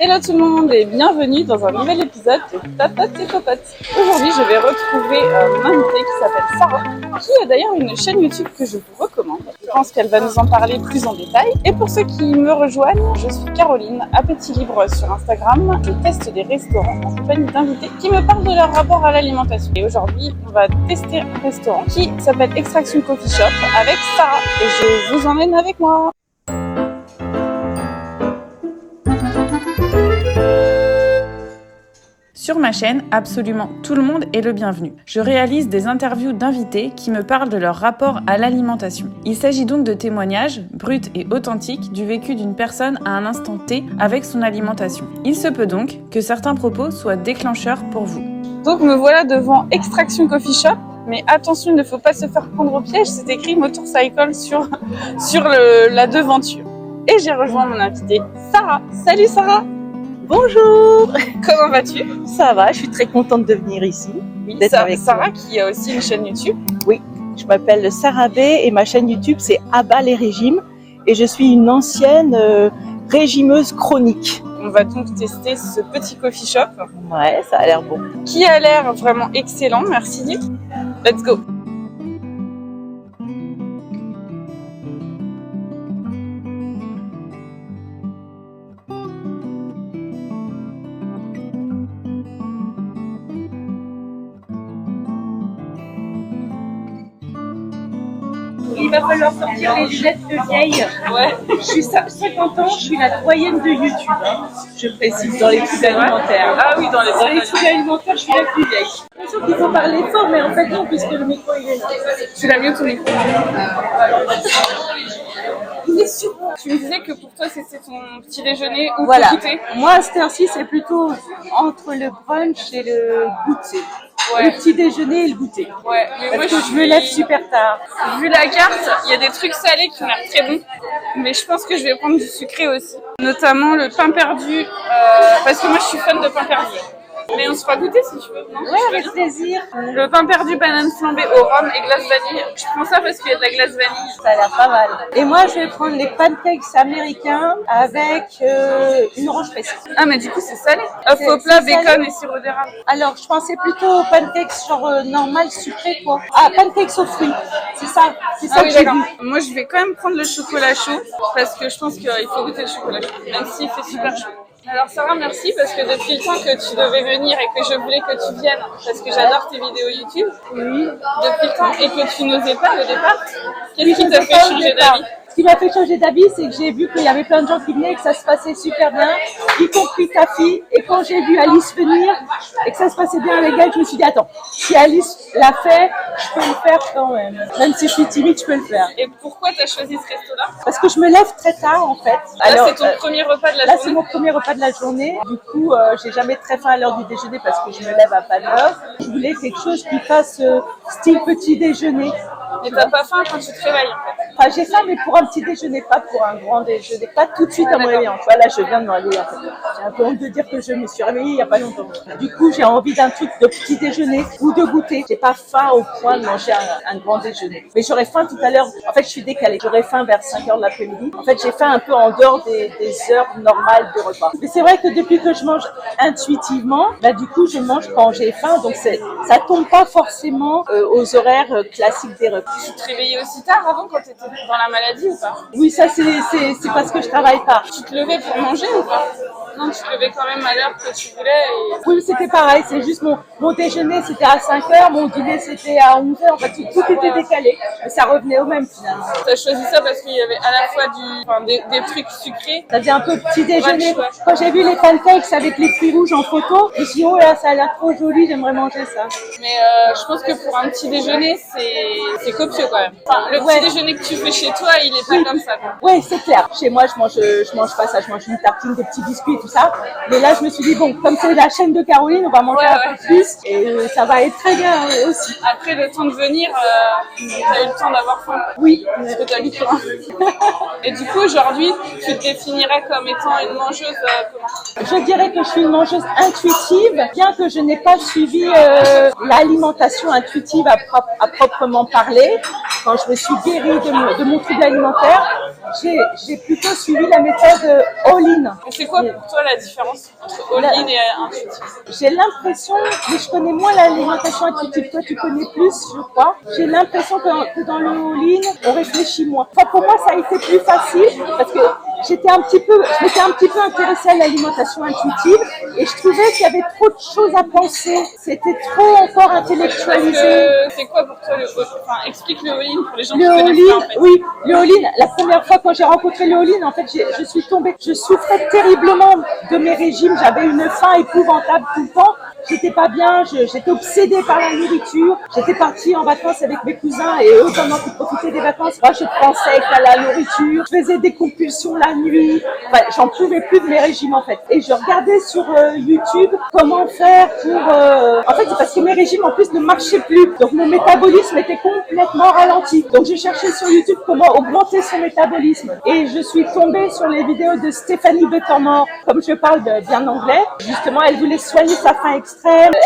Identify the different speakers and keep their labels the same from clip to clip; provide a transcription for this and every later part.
Speaker 1: Hello tout le monde et bienvenue dans un nouvel épisode de Papote et Popote. Aujourd'hui je vais retrouver mon invitée qui s'appelle Sarah, qui a d'ailleurs une chaîne YouTube que je vous recommande. Je pense qu'elle va nous en parler plus en détail. Et pour ceux qui me rejoignent, je suis Caroline, Appétit Libre sur Instagram. Je teste des restaurants en compagnie d'invités qui me parlent de leur rapport à l'alimentation. Et aujourd'hui on va tester un restaurant qui s'appelle Extraction Coffee Shop avec Sarah. Et je vous emmène avec moi. Sur ma chaîne, absolument tout le monde est le bienvenu. Je réalise des interviews d'invités qui me parlent de leur rapport à l'alimentation. Il s'agit donc de témoignages, bruts et authentiques, du vécu d'une personne à un instant T avec son alimentation. Il se peut donc que certains propos soient déclencheurs pour vous. Donc me voilà devant Extraction Coffee Shop, mais attention, il ne faut pas se faire prendre au piège, c'est écrit motorcycle sur la devanture. Et j'ai rejoint mon invitée, Sarah. Salut Sarah!
Speaker 2: Bonjour!
Speaker 1: Comment vas-tu?
Speaker 2: Ça va, je suis très contente de venir ici.
Speaker 1: Oui,
Speaker 2: d'être avec
Speaker 1: Sarah qui a aussi une chaîne YouTube.
Speaker 2: Oui, je m'appelle Sarah B et ma chaîne YouTube c'est À bas les régimes et je suis une ancienne régimeuse chronique.
Speaker 1: On va donc tester ce petit coffee shop.
Speaker 2: Ouais, ça a l'air bon.
Speaker 1: Qui a l'air vraiment excellent, merci. Let's go!
Speaker 2: Il va falloir sortir les lunettes de vieille.
Speaker 1: Ouais.
Speaker 2: Je suis 50 ans, je suis la doyenne de YouTube. Hein. Je précise dans les trucs alimentaires.
Speaker 1: Ah oui, dans les
Speaker 2: trucs alimentaires, je suis la plus vieille. J'ai l'impression qu'il faut parler fort, mais en fait non, puisque le micro il est là.
Speaker 1: Tu l'as mieux ton micro.
Speaker 2: Il est sur moi.
Speaker 1: Tu me disais que pour toi c'était ton petit déjeuner ou
Speaker 2: Voilà.
Speaker 1: ton goûter.
Speaker 2: Moi, à cette heure-ci, c'est plutôt entre le brunch et le goûter.
Speaker 1: Ouais.
Speaker 2: Le petit déjeuner et le goûter.
Speaker 1: Ouais, mais moi
Speaker 2: Parce que je me lève super tard.
Speaker 1: Vu la carte, il y a des trucs salés qui ont l'air très bons, mais je pense que je vais prendre du sucré aussi. Notamment le pain perdu, parce que moi je suis fan de pain perdu. Mais on se fera goûter si tu veux, non?
Speaker 2: Ouais, avec plaisir.
Speaker 1: Le pain perdu banane flambée au rhum et glace vanille. Je prends ça parce qu'il y a de la glace vanille.
Speaker 2: Ça a l'air pas mal. Et moi, je vais prendre les pancakes américains avec une orange pressée.
Speaker 1: Ah mais du coup c'est salé. Œuf au plat, bacon et sirop d'érable.
Speaker 2: Alors, je pensais plutôt aux pancakes genre normal sucré quoi. Ah, pancakes aux fruits. C'est ça
Speaker 1: Ah oui,
Speaker 2: que j'ai
Speaker 1: d'accord.
Speaker 2: vu.
Speaker 1: Moi je vais quand même prendre le chocolat chaud parce que je pense qu'il faut goûter le chocolat chaud, même s'il fait super chaud. Alors Sarah, merci parce que depuis le temps que tu devais venir et que je voulais que tu viennes parce que j'adore tes vidéos YouTube.
Speaker 2: Oui.
Speaker 1: Depuis le temps et que tu n'osais pas au départ. Qu'est-ce qui
Speaker 2: Je
Speaker 1: t'a
Speaker 2: sais
Speaker 1: fait
Speaker 2: pas au
Speaker 1: changer
Speaker 2: départ.
Speaker 1: d'avis?
Speaker 2: Ce qui m'a fait changer d'avis, c'est que j'ai vu qu'il y avait plein de gens qui venaient et que ça se passait super bien, y compris ta fille. Et quand j'ai vu Alice venir et que ça se passait bien avec elle, je me suis dit, attends, si Alice l'a fait, je peux le faire quand même. Même si je suis timide, je peux le faire.
Speaker 1: Et pourquoi tu as choisi ce resto-là?
Speaker 2: Parce que je me lève très tard, en fait.
Speaker 1: Là, c'est ton premier repas de la
Speaker 2: Là,
Speaker 1: journée.
Speaker 2: c'est mon premier repas de la journée. Du coup, j'ai jamais très faim à l'heure du déjeuner parce que je me lève à pas d'heure. Je voulais quelque chose qui fasse style petit déjeuner.
Speaker 1: Mais t'as pas faim quand tu te réveilles en fait.
Speaker 2: Enfin, j'ai faim, mais pour un petit déjeuner, pas pour un grand déjeuner. Pas tout de suite à mon réveil. Tu vois, là, je viens de me réveiller. En fait. J'ai un peu honte de dire que je me suis réveillée il y a pas longtemps. Du coup, j'ai envie d'un truc de petit déjeuner ou de goûter. J'ai pas faim au point de manger un grand déjeuner. Mais j'aurais faim tout à l'heure. En fait, je suis décalée. J'aurais faim vers 5h de l'après-midi. En fait, j'ai faim un peu en dehors des heures normales de repas. Mais c'est vrai que depuis que je mange intuitivement, bah, du coup, je mange quand j'ai faim. Donc, ça tombe pas forcément aux horaires classiques des repas.
Speaker 1: Tu te réveillais aussi tard avant quand tu étais dans la maladie ou pas?
Speaker 2: Oui, ça c'est parce que je travaille pas.
Speaker 1: Tu te levais pour manger ou pas? Non, tu te levais quand même à l'heure que tu voulais. Et...
Speaker 2: Oui, c'était pareil, c'est juste mon déjeuner c'était à 5h, mon dîner c'était à 11h, en fait tout était décalé. Mais ça revenait au même finalement.
Speaker 1: Tu as choisi ça parce qu'il y avait à la fois des trucs sucrés.
Speaker 2: Ça faisait un peu petit déjeuner.
Speaker 1: Ouais,
Speaker 2: Quand j'ai vu les pancakes avec les fruits rouges en photo, je me suis dit, oh là, ça a l'air trop joli, j'aimerais manger ça.
Speaker 1: Mais je pense que pour un petit déjeuner, c'est copieux quand même. Enfin, le petit déjeuner que tu fais chez toi, il est pas comme ça.
Speaker 2: Oui, c'est clair. Chez moi, je mange pas ça. Je mange une tartine de petits biscuits et tout ça. Mais là, je me suis dit, bon, comme c'est la chaîne de Caroline, on va manger un peu plus. Et ça va être très bien aussi.
Speaker 1: Après, le temps de venir, t'as eu le temps d'avoir faim.
Speaker 2: Oui.
Speaker 1: Parce que t'as mis faim. Et du coup, aujourd'hui, tu te définirais comme étant une mangeuse comment?
Speaker 2: Je dirais que je suis une mangeuse intuitive, bien que je n'ai pas suivi l'alimentation intuitive à proprement parler. Quand je me suis guérie de mon trouble alimentaire, j'ai plutôt suivi la méthode all-in.
Speaker 1: Et c'est quoi pour toi la différence entre all-in et intuitif?
Speaker 2: J'ai l'impression, mais je connais moins l'alimentation intuitive, toi tu connais plus, je crois. J'ai l'impression que dans le all-in, on réfléchit moins. Enfin, pour moi, ça a été plus facile parce que je m'étais un petit peu intéressée à l'alimentation intuitive et je trouvais qu'il y avait trop de choses à penser. C'était trop encore intellectualisé.
Speaker 1: C'est quoi pour toi le all-in? Enfin, explique le all-in pour les gens qui
Speaker 2: Le
Speaker 1: connaissent pas en
Speaker 2: all-in,
Speaker 1: fait.
Speaker 2: oui, le all-in, la première fois quand j'ai rencontré le all-in, en fait, je suis tombée, je souffrais terriblement de mes régimes, j'avais une faim épouvantable tout le temps. J'étais pas bien, j'étais obsédée par la nourriture. J'étais partie en vacances avec mes cousins et eux, pendant qu'ils profitaient des vacances, moi je pensais qu'à la nourriture. Je faisais des compulsions la nuit. Enfin, j'en pouvais plus de mes régimes en fait. Et je regardais sur YouTube comment faire pour... En fait, c'est parce que mes régimes en plus ne marchaient plus. Donc mon métabolisme était complètement ralenti. Donc j'ai cherché sur YouTube comment augmenter son métabolisme. Et je suis tombée sur les vidéos de Stéphanie Buttermore. Comme je parle bien anglais, justement, elle voulait soigner sa faim extrême.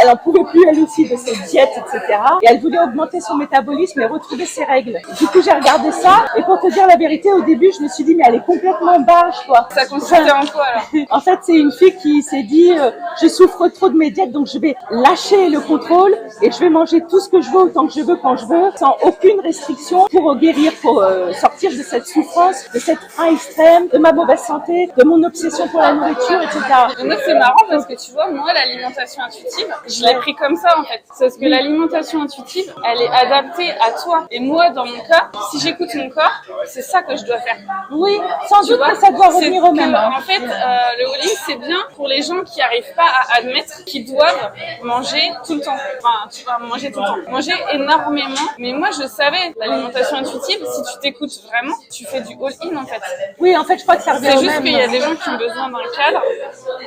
Speaker 2: Elle en pouvait plus elle aussi de ses diètes, etc. Et elle voulait augmenter son métabolisme et retrouver ses règles. Du coup, j'ai regardé ça et pour te dire la vérité, au début, je me suis dit mais elle est complètement barge quoi.
Speaker 1: Ça consistait en quoi alors?
Speaker 2: En fait, c'est une fille qui s'est dit je souffre trop de mes diètes donc je vais lâcher le contrôle et je vais manger tout ce que je veux autant que je veux quand je veux sans aucune restriction pour guérir, pour sortir de cette souffrance, de cette faim extrême, de ma mauvaise santé, de mon obsession pour la nourriture, etc.
Speaker 1: Et moi, c'est marrant parce que tu vois, moi, l'alimentation intuitive, je l'ai pris comme ça en fait. C'est parce que l'alimentation intuitive, elle est adaptée à toi. Et moi, dans mon cas, si j'écoute mon corps, c'est ça que je dois faire.
Speaker 2: Oui, sans doute que ça doit revenir au même.
Speaker 1: En fait, le all-in, c'est bien pour les gens qui n'arrivent pas à admettre qu'ils doivent manger tout le temps. Enfin, tu vas manger tout le temps. Manger énormément. Mais moi, je savais, l'alimentation intuitive, si tu t'écoutes vraiment, tu fais du all-in en fait.
Speaker 2: Oui, en fait, je crois que ça revient au
Speaker 1: C'est
Speaker 2: même.
Speaker 1: juste qu'il y a des gens qui ont besoin d'un cadre.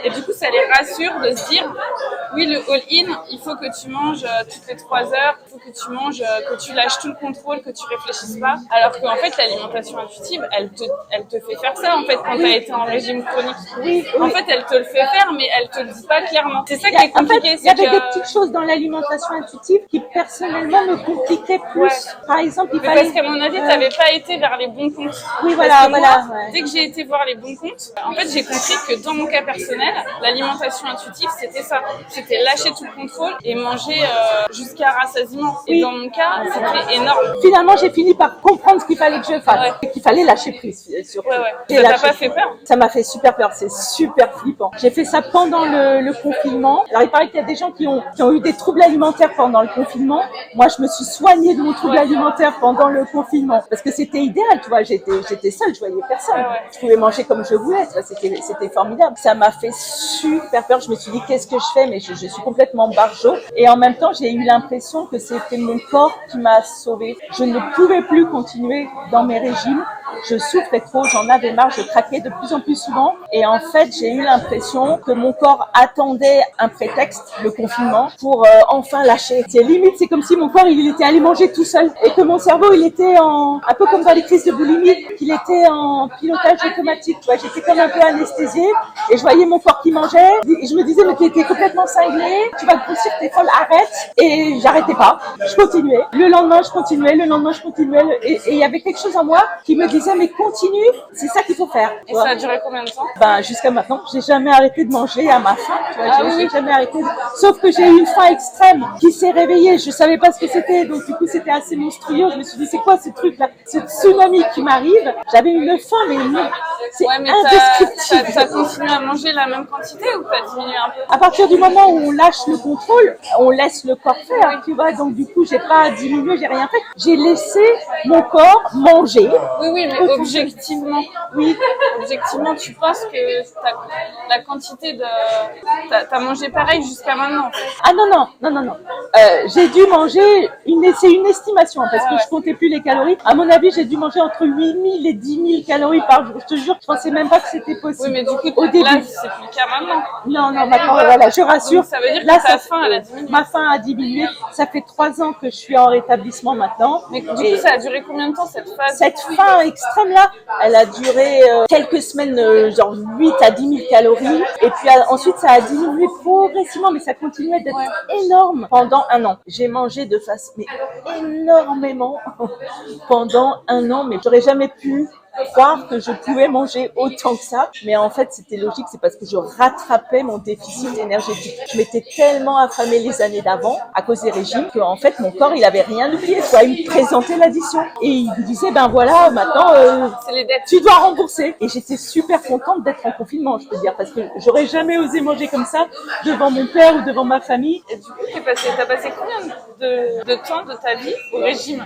Speaker 1: Et du coup, ça les rassure de se dire, oui, le all-in, il faut que tu manges toutes les 3 heures, il faut que tu manges, que tu lâches tout le contrôle, que tu réfléchisses pas. Alors qu'en fait, l'alimentation intuitive, elle te fait faire ça, en fait, quand tu as été en régime chronique.
Speaker 2: Oui.
Speaker 1: En fait, elle te le fait faire, mais elle te le dit pas clairement. C'est ça qui est compliqué.
Speaker 2: En fait, il y avait des petites choses dans l'alimentation intuitive qui, personnellement, me compliquaient plus. Ouais. Par exemple, il fallait...
Speaker 1: Parce qu'à mon avis, tu n'avais pas été vers les bons comptes.
Speaker 2: Oui, voilà.
Speaker 1: Dès que j'ai été voir les bons comptes, en fait, j'ai compris que dans mon cas personnel, l'alimentation intuitive, c'était ça. C'était lâcher tout le contrôle et manger jusqu'à rassasiement. Et dans mon cas, c'était énorme.
Speaker 2: Finalement, j'ai fini par comprendre ce qu'il fallait que je fasse. Et qu'il fallait lâcher prise, surtout.
Speaker 1: Ça t'a pas fait peur?
Speaker 2: Ça m'a fait super peur. C'est super flippant. J'ai fait ça pendant le confinement. Alors, il paraît qu'il y a des gens qui ont eu des troubles alimentaires pendant le confinement. Moi, je me suis soignée de mon trouble alimentaire pendant le confinement. Parce que c'était idéal, tu vois. J'étais seule, je voyais personne. Je pouvais manger comme je voulais. C'était formidable. Ça m'a fait super peur. Je me suis dit, qu'est-ce que je fais? Mais je suis complètement barjot. Et en même temps, j'ai eu l'impression que c'était mon corps qui m'a sauvée. Je ne pouvais plus continuer dans mes régimes. Je souffrais trop, j'en avais marre, je craquais de plus en plus souvent. Et en fait, j'ai eu l'impression que mon corps attendait un prétexte, le confinement, pour enfin lâcher. C'est comme si mon corps, il était allé manger tout seul. Et que mon cerveau, il était un peu comme dans les crises de boulimie, qu'il était en pilotage automatique. Tu vois, j'étais comme un peu anesthésiée. Et je voyais mon corps qui mangeait. Et je me disais, mais t'es complètement cinglée, tu vas grossir, t'es folle, arrête. Et j'arrêtais pas. Je continuais. Le lendemain, je continuais. Et il y avait quelque chose en moi qui me disait, mais continue, c'est ça qu'il faut faire.
Speaker 1: Et ça a duré combien de temps?
Speaker 2: Jusqu'à maintenant, j'ai jamais arrêté de manger à ma faim. Tu vois, j'ai jamais arrêté. Sauf que j'ai eu une faim extrême qui s'est réveillée. Je savais pas ce que c'était, donc du coup c'était assez monstrueux. Je me suis dit, c'est quoi ce truc-là, ce tsunami qui m'arrive? J'avais une faim, mais c'est indescriptible.
Speaker 1: T'as continué à manger la même quantité ou t'as diminué un peu?
Speaker 2: À partir du moment où on lâche le contrôle, on laisse le corps faire, tu vois. Donc du coup, j'ai pas diminué, j'ai rien fait. J'ai laissé mon corps manger.
Speaker 1: Oui, mais objectivement, tu penses que la quantité de... T'as mangé pareil jusqu'à maintenant?
Speaker 2: Ah non. J'ai dû manger, c'est une estimation, parce que je comptais plus les calories. À mon avis, j'ai dû manger entre 8000 et 10 000 calories par jour. Je te jure, je pensais même pas que c'était possible.
Speaker 1: Oui, mais du coup,
Speaker 2: au début,
Speaker 1: là, c'est plus le cas maintenant.
Speaker 2: Non, maintenant, voilà, je rassure.
Speaker 1: Donc, ça veut dire
Speaker 2: là,
Speaker 1: que ta faim, elle a diminué.
Speaker 2: Ma faim a diminué. Ça fait 3 ans que je suis en rétablissement maintenant.
Speaker 1: Mais du coup, ça a duré combien de temps cette phase?
Speaker 2: Cette faim extrême-là, elle a duré quelques semaines, genre 8 à 10 000 calories. Et puis ensuite, ça a diminué progressivement, mais ça continuait d'être énorme pendant 1 an. J'ai mangé de façon énormément pendant 1 an, mais j'aurais jamais pu croire que je pouvais manger autant que ça. Mais en fait, c'était logique, c'est parce que je rattrapais mon déficit énergétique. Je m'étais tellement affamée les années d'avant à cause des régimes que en fait, mon corps, il avait rien oublié. Quoi. Il me présentait l'addition et il me disait, ben voilà, maintenant,
Speaker 1: C'est les dettes.
Speaker 2: tu dois rembourser. Et j'étais super contente d'être en confinement, je peux dire, parce que j'aurais jamais osé manger comme ça devant mon père ou devant ma famille.
Speaker 1: Et du coup, t'as passé combien de temps de ta vie au régime?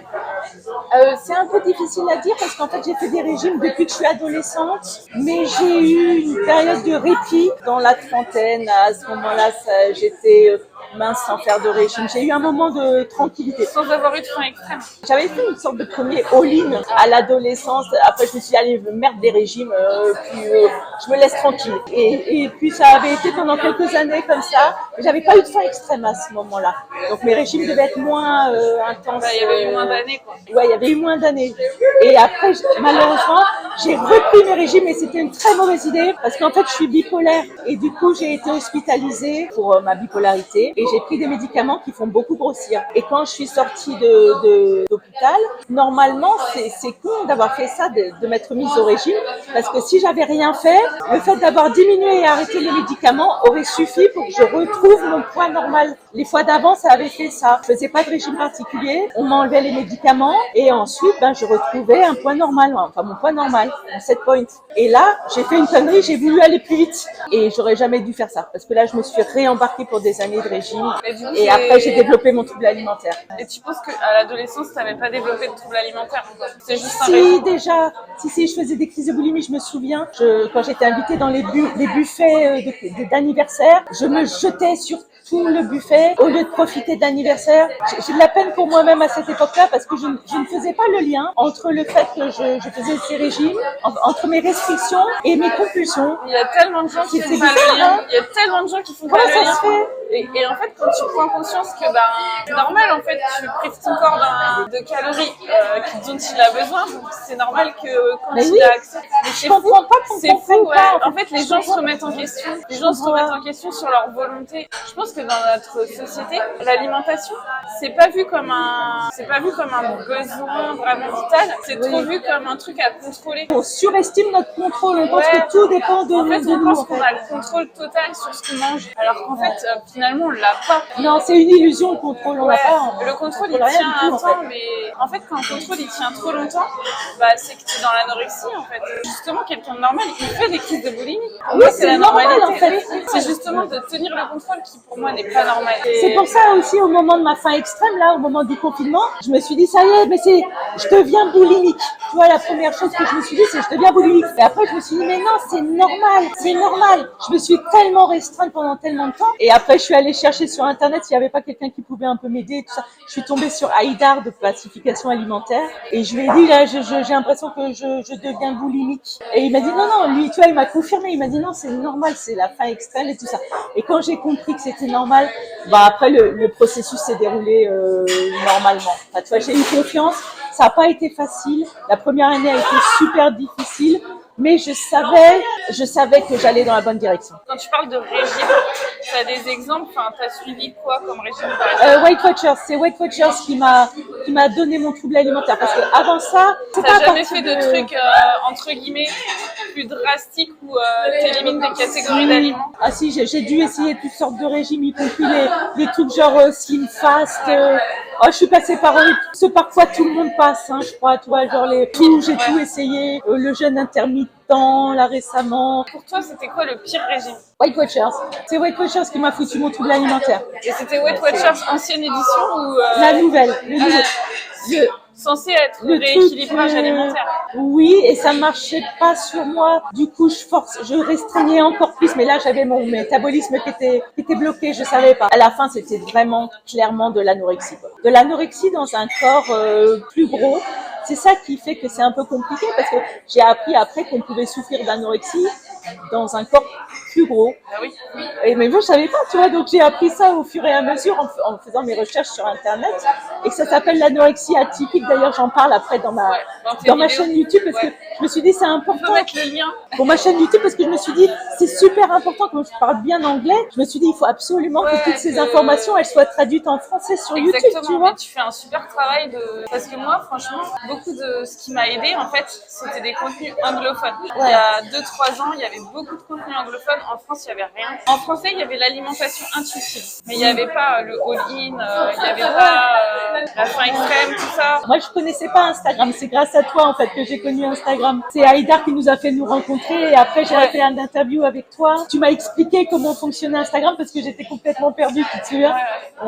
Speaker 2: C'est un peu difficile à dire parce qu'en fait j'ai fait des régimes depuis que je suis adolescente, mais j'ai eu une période de répit dans la trentaine. À ce moment-là, j'étais mince sans faire de régime. J'ai eu un moment de tranquillité.
Speaker 1: Sans avoir eu de faim extrême.
Speaker 2: J'avais fait une sorte de premier all-in à l'adolescence. Après, je me suis dit, allez, merde des régimes, puis je me laisse tranquille. Et puis, ça avait été pendant quelques années comme ça. J'avais pas eu de faim extrême à ce moment-là. Donc, mes régimes devaient être moins intenses.
Speaker 1: Il y avait eu moins d'années, quoi.
Speaker 2: Ouais, il y avait eu moins d'années. Et après, malheureusement, j'ai repris mes régimes et c'était une très mauvaise idée parce qu'en fait, je suis bipolaire. Et du coup, j'ai été hospitalisée pour ma bipolarité et j'ai pris des médicaments qui font beaucoup grossir. Et quand je suis sortie d'hôpital, normalement, c'est con d'avoir fait ça, de m'être mise au régime parce que si j'avais rien fait, le fait d'avoir diminué et arrêté les médicaments aurait suffi pour que je retrouve mon poids normal. Les fois d'avant, ça avait fait ça. Je faisais pas de régime particulier. On m'enlevait les médicaments et ensuite, je retrouvais un poids normal, enfin mon poids normal, mon set point. Et là, j'ai fait une connerie, j'ai voulu aller plus vite et j'aurais jamais dû faire ça parce que là, je me suis réembarquée pour des années de régime et après, j'ai développé mon trouble alimentaire.
Speaker 1: Et tu penses qu'à l'adolescence, tu n'avais pas développé de trouble alimentaire? C'est juste un
Speaker 2: Si,
Speaker 1: régime.
Speaker 2: déjà, si, je faisais des crises de boulimie, je me souviens, quand j'étais invitée dans les buffets d'anniversaire, je me jetais sur tout le buffet au lieu de profiter d'anniversaire. J'ai de la peine pour moi-même à cette époque-là parce que je ne faisais pas le lien entre le fait que je faisais ces régimes, entre mes restrictions et mes compulsions.
Speaker 1: Il y a tellement de gens qui font pas le lien. Il y a tellement de gens qui font pas le lien. Et en fait, quand tu prends conscience que c'est normal, en fait, tu prives ton corps de calories dont il a besoin, donc c'est normal que quand il a accès.
Speaker 2: Je comprends pas qu'on comprenne pas.
Speaker 1: En fait, les gens se remettent en question. Les gens se remettent en question sur leur volonté. Je pense que dans notre société, l'alimentation, c'est pas vu comme un besoin vraiment vital. C'est trop vu comme un truc à contrôler.
Speaker 2: On surestime notre contrôle. On pense que tout dépend de nous.
Speaker 1: En fait, on pense qu'on a le contrôle total sur ce qu'on mange, alors qu'en fait, finalement, on l'a pas.
Speaker 2: Non, c'est une illusion, le contrôle. On l'a pas.
Speaker 1: Le contrôle, il tient un temps, mais en fait, quand le contrôle, il tient trop longtemps, c'est que tu es dans l'anorexie, en fait. Justement, quelqu'un de normal, il fait des crises de boulimie. Pour moi, c'est la normalité.
Speaker 2: En fait.
Speaker 1: C'est justement de tenir le contrôle qui, pour moi, n'est pas normal.
Speaker 2: C'est pour ça aussi, au moment de ma faim extrême, là, au moment du confinement, je me suis dit, ça y est, mais je deviens boulimique. Tu vois, la première chose que je me suis dit, c'est je deviens boulimique. Et après, je me suis dit, mais non, c'est normal. Je me suis tellement restreinte pendant tellement de temps. Et après, je suis allée chercher sur Internet s'il n'y avait pas quelqu'un qui pouvait un peu m'aider et tout ça. Je suis tombée sur Haïdar de classification alimentaire. Et je lui ai dit, là, j'ai l'impression que je deviens boulimique. Et il m'a dit, non, lui, tu vois, il m'a confirmé. Il m'a dit, non, c'est normal, c'est la faim extrême et tout ça. Et quand j'ai compris que c'était normal, après, le processus s'est déroulé normalement. Enfin, tu vois, j'ai eu confiance. Ça n'a pas été facile. La première année a été super difficile. Mais je savais que j'allais dans la bonne direction.
Speaker 1: Quand tu parles de régime, tu as des exemples, tu as suivi quoi comme régime par exemple?
Speaker 2: Weight Watchers, c'est Weight Watchers qui m'a donné mon trouble alimentaire parce que avant ça,
Speaker 1: t'as jamais fait de trucs entre guillemets plus drastiques où t'élimines des catégories d'aliments?
Speaker 2: Ah si, j'ai dû essayer toutes sortes de régimes, y compris les trucs genre slim fast. Je suis passée par ce par quoi tout le monde passe, je crois, toi, genre j'ai tout essayé, le jeûne intermittent, là récemment.
Speaker 1: Pour toi, c'était quoi le pire régime?
Speaker 2: Weight Watchers. C'est Weight Watchers qui m'a foutu mon trouble alimentaire.
Speaker 1: Et c'était Weight Watchers ancienne édition ou
Speaker 2: la nouvelle,
Speaker 1: censé être le rééquilibrage alimentaire.
Speaker 2: Oui, et ça marchait pas sur moi. Du coup, je restreignais encore plus. Mais là, j'avais mon métabolisme qui était bloqué. Je savais pas. À la fin, c'était vraiment clairement de l'anorexie. De l'anorexie dans un corps plus gros. C'est ça qui fait que c'est un peu compliqué parce que j'ai appris après qu'on pouvait souffrir d'anorexie dans un corps plus gros.
Speaker 1: Ah oui.
Speaker 2: Et mais moi je savais pas, tu vois, donc j'ai appris ça au fur et à mesure en faisant mes recherches sur internet, et que ça s'appelle l'anorexie atypique. D'ailleurs j'en parle après dans ma chaîne YouTube, parce que je me suis dit c'est important.
Speaker 1: On peut mettre le lien
Speaker 2: pour ma chaîne YouTube, parce que je me suis dit c'est super important, comme je parle bien anglais, je me suis dit il faut absolument que toutes ces informations elles soient traduites en français sur YouTube, tu vois.
Speaker 1: Mais tu fais un super travail parce que moi franchement beaucoup de ce qui m'a aidé en fait c'était des contenus anglophones. Il y a 2-3 ans il y avait beaucoup de contenus anglophones. En France il y avait rien. En français il y avait l'alimentation intuitive, mais il n'y avait pas le all-in, il n'y avait pas la faim extrême, tout ça.
Speaker 2: Moi je connaissais pas Instagram, c'est grâce à toi en fait que j'ai connu Instagram. C'est Haïdar qui nous a fait nous rencontrer, et après j'ai fait un interview avec toi. Tu m'as expliqué comment fonctionnait Instagram, parce que j'étais complètement perdue, tu te souviens,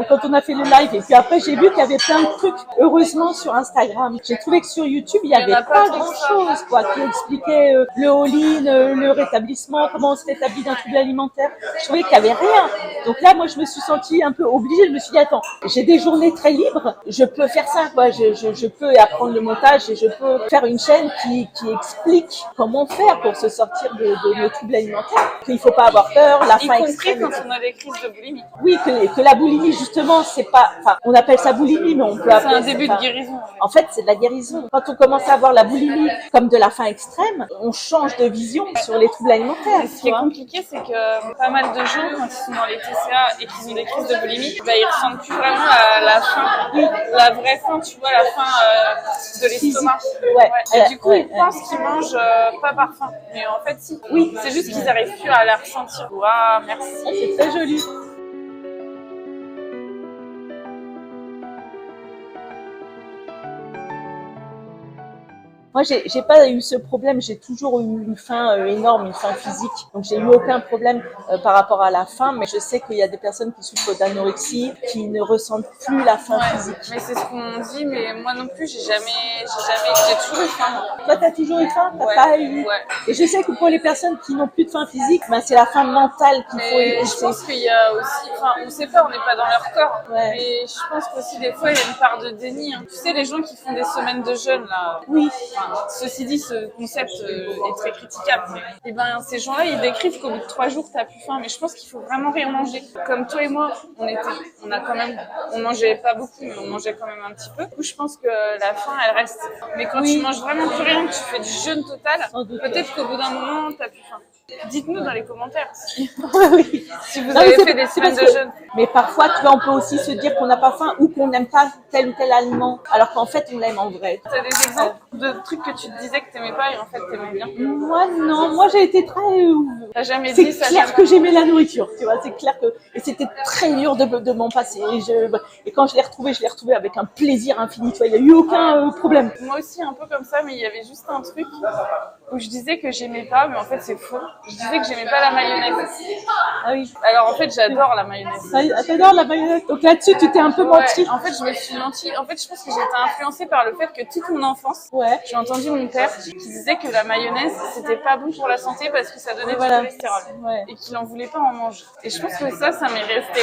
Speaker 2: quand on a fait le live. Et puis après j'ai vu qu'il y avait plein de trucs heureusement sur Instagram. J'ai trouvé que sur YouTube il y avait pas grand chose quoi qui expliquait le all-in, le rétablissement, comment on se rétablit d'un trouble alimentaire. Je trouvais qu'il y avait rien. Donc là moi je me suis sentie un peu obligée. Je me suis dit attends, j'ai des journées très libres, je peux faire ça quoi. Je peux apprendre le montage, et je peux faire une chaîne qui explique comment faire pour se sortir de nos troubles alimentaires. Qu'il faut pas avoir peur, la faim extrême.
Speaker 1: Y compris quand on a des crises de boulimie.
Speaker 2: Oui, que la boulimie justement c'est pas, enfin on appelle ça boulimie, mais on peut appeler
Speaker 1: c'est un début de guérison.
Speaker 2: En fait c'est de la guérison. Quand on commence à voir la boulimie comme de la faim extrême, on change de vision sur les troubles alimentaires.
Speaker 1: Ce qui est compliqué, c'est que pas mal de gens, quand ils sont dans les TCA et qu'ils ont des crises de boulimie, bah, ils ressentent plus vraiment la faim, la vraie faim, tu vois, la faim de l'estomac. Et du coup, ils pensent qu'ils mangent pas par faim. Mais en fait, si. Oui, c'est juste qu'ils n'arrivent plus à la ressentir. Waouh, merci.
Speaker 2: C'est très joli. Moi, j'ai pas eu ce problème. J'ai toujours eu une faim énorme, une faim physique. Donc, j'ai eu aucun problème par rapport à la faim. Mais je sais qu'il y a des personnes qui souffrent d'anorexie, qui ne ressentent plus la faim physique.
Speaker 1: Mais c'est ce qu'on dit. Mais moi non plus, j'ai toujours eu faim.
Speaker 2: Toi, t'as toujours eu faim? T'as pas eu? Et je sais que pour les personnes qui n'ont plus de faim physique, ben, c'est la faim mentale qu'il faut écouter.
Speaker 1: Je pense qu'il y a aussi, enfin, on sait pas, on n'est pas dans leur corps. Mais je pense qu'aussi des fois, il y a une part de déni. Tu sais, les gens qui font des semaines de jeûne là.
Speaker 2: Oui.
Speaker 1: Ceci dit, ce concept est très critiquable. Et ben, ces gens-là, ils décrivent qu'au bout de 3 jours, t'as plus faim. Mais je pense qu'il faut vraiment rien manger. Comme toi et moi, on mangeait pas beaucoup, mais on mangeait quand même un petit peu. Du coup, je pense que la faim, elle reste. Mais quand tu manges vraiment plus rien, que tu fais du jeûne total, peut-être qu'au bout d'un moment, t'as plus faim. Dites-nous dans les commentaires si vous avez fait des semaines de jeûne.
Speaker 2: Mais parfois, tu vois, on peut aussi se dire qu'on n'a pas faim ou qu'on n'aime pas tel ou tel aliment, alors qu'en fait, on l'aime en vrai.
Speaker 1: Tu as des exemples de trucs que tu te disais que tu n'aimais pas et en fait, tu aimais bien?
Speaker 2: Moi, non. Moi, j'ai été très...
Speaker 1: T'as jamais dit ça?
Speaker 2: C'est clair que j'aimais la nourriture, tu vois. C'est clair que... Et c'était très dur de m'en passer. Et quand je l'ai retrouvé avec un plaisir infini. Tu vois, il n'y a eu aucun problème.
Speaker 1: Moi aussi, un peu comme ça, mais il y avait juste un truc où je disais que j'aimais pas, mais en fait, c'est faux. Je disais que j'aimais pas la mayonnaise.
Speaker 2: Ah oui.
Speaker 1: Alors en fait, j'adore la mayonnaise.
Speaker 2: Ah, t'adores la mayonnaise. Donc là-dessus, tu t'es un peu menti.
Speaker 1: En fait, je me suis menti. En fait, je pense que j'ai été influencée par le fait que toute mon enfance, j'ai entendu mon père qui disait que la mayonnaise, c'était pas bon pour la santé parce que ça donnait du cholestérol. Et qu'il en voulait pas en manger. Et je pense que ça m'est resté.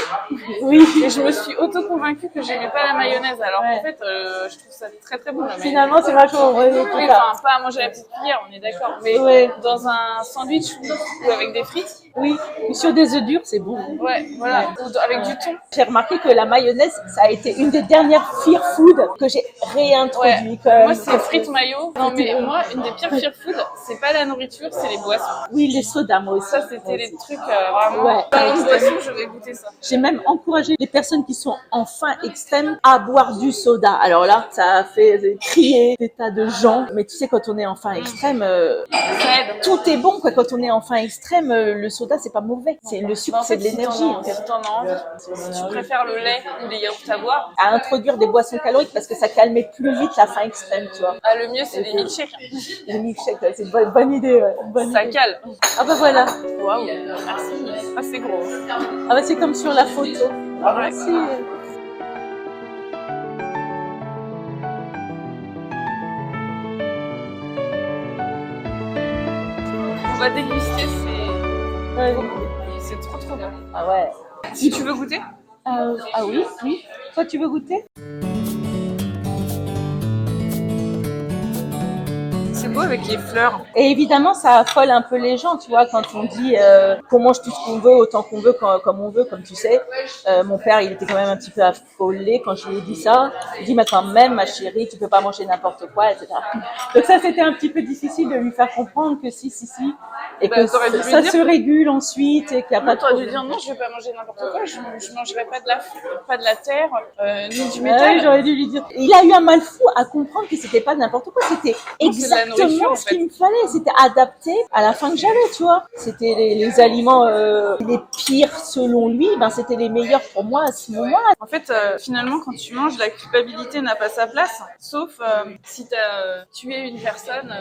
Speaker 2: Oui.
Speaker 1: Et je me suis auto-convaincue que j'aimais pas la mayonnaise. Alors en fait, je trouve ça très très bon.
Speaker 2: Finalement, c'est vachement vrai.
Speaker 1: Oui, enfin, pas à manger à la petite cuillère, on est d'accord. Mais dans un sandwich ou avec des frites.
Speaker 2: Oui, ou sur des œufs durs, c'est bon.
Speaker 1: Ouais, voilà, avec du thon.
Speaker 2: J'ai remarqué que la mayonnaise, ça a été une des dernières fear food que j'ai réintroduit.
Speaker 1: Moi, c'est frites mayo. Non, mais moi, une des pires fear food, c'est pas la nourriture, c'est les boissons.
Speaker 2: Oui, les sodas, moi aussi.
Speaker 1: Ça, c'était les trucs vraiment. Dans une boisson, je vais goûter ça.
Speaker 2: J'ai même encouragé les personnes qui sont en faim extrême à boire du soda. Alors là, ça a fait crier des tas de gens. Mais tu sais, quand on est en faim extrême, tout est bon, quoi. Quand on est en faim extrême, le soda, c'est pas mauvais. C'est le sucre, c'est de l'énergie.
Speaker 1: Si t'en as envie, si tu préfères le lait ou les yaourts à boire,
Speaker 2: à introduire des boissons caloriques parce que ça calmait plus vite la faim extrême, tu vois.
Speaker 1: Ah, le mieux, c'est les milkshakes.
Speaker 2: Les milkshakes, c'est une bonne idée.
Speaker 1: Ça cale.
Speaker 2: Ah bah voilà.
Speaker 1: Waouh, merci. Ah, c'est gros.
Speaker 2: Ah bah c'est comme sur la photo. Ah merci.
Speaker 1: On va déguster, c'est trop trop bon.
Speaker 2: Ah ouais.
Speaker 1: Si tu veux goûter?
Speaker 2: Ah oui. Toi, tu veux goûter?
Speaker 1: C'est beau avec les fleurs.
Speaker 2: Et évidemment, ça affole un peu les gens, tu vois, quand on dit qu'on mange tout ce qu'on veut, autant qu'on veut, comme on veut, comme tu sais. Mon père, il était quand même un petit peu affolé quand je lui ai dit ça. Il dit, mais quand même, ma chérie, tu peux pas manger n'importe quoi, etc. Donc ça, c'était un petit peu difficile de lui faire comprendre que si, et que ça se régule ensuite et qu'il n'y a pas de problème.
Speaker 1: Dû dire non, je vais pas manger n'importe quoi, je mangerai pas de la terre, ni du métal.
Speaker 2: Oui, j'aurais dû lui dire. Il a eu un mal fou à comprendre que c'était pas n'importe quoi, c'était exactement ce qu'il me fallait, c'était adapté à la faim que j'avais, tu vois. C'était les aliments les pires selon lui, ben c'était les meilleurs pour moi à ce moment-là.
Speaker 1: En fait, finalement, quand tu manges, la culpabilité n'a pas sa place, sauf si tu as tué une personne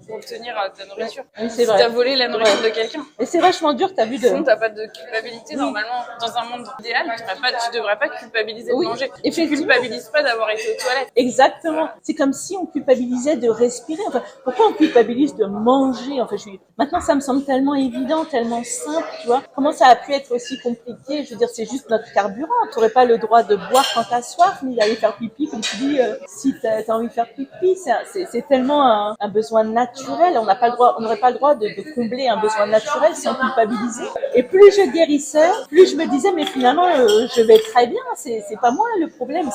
Speaker 1: pour obtenir ta nourriture.
Speaker 2: Oui,
Speaker 1: si tu as volé la nourriture de quelqu'un.
Speaker 2: Et c'est vachement dur, t'as vu de...
Speaker 1: Sinon, t'as pas de culpabilité. Normalement, dans un monde idéal, tu devrais pas culpabiliser de manger. Tu culpabilises pas d'avoir été aux toilettes.
Speaker 2: Exactement. C'est comme si on culpabilisait de respirer. Enfin, pourquoi on culpabilise de manger? Enfin, maintenant, ça me semble tellement évident, tellement simple, tu vois. Comment ça a pu être aussi compliqué? Je veux dire, c'est juste notre carburant. T'aurais pas le droit de boire quand t'as soif, ni d'aller faire pipi, comme tu dis, si t'as envie de faire pipi. C'est tellement un besoin naturel. On n'aurait pas le droit de combler un besoin naturel sans culpabiliser. Et plus je guérissais, plus je me disais, mais finalement, je vais très bien. C'est pas moi le problème,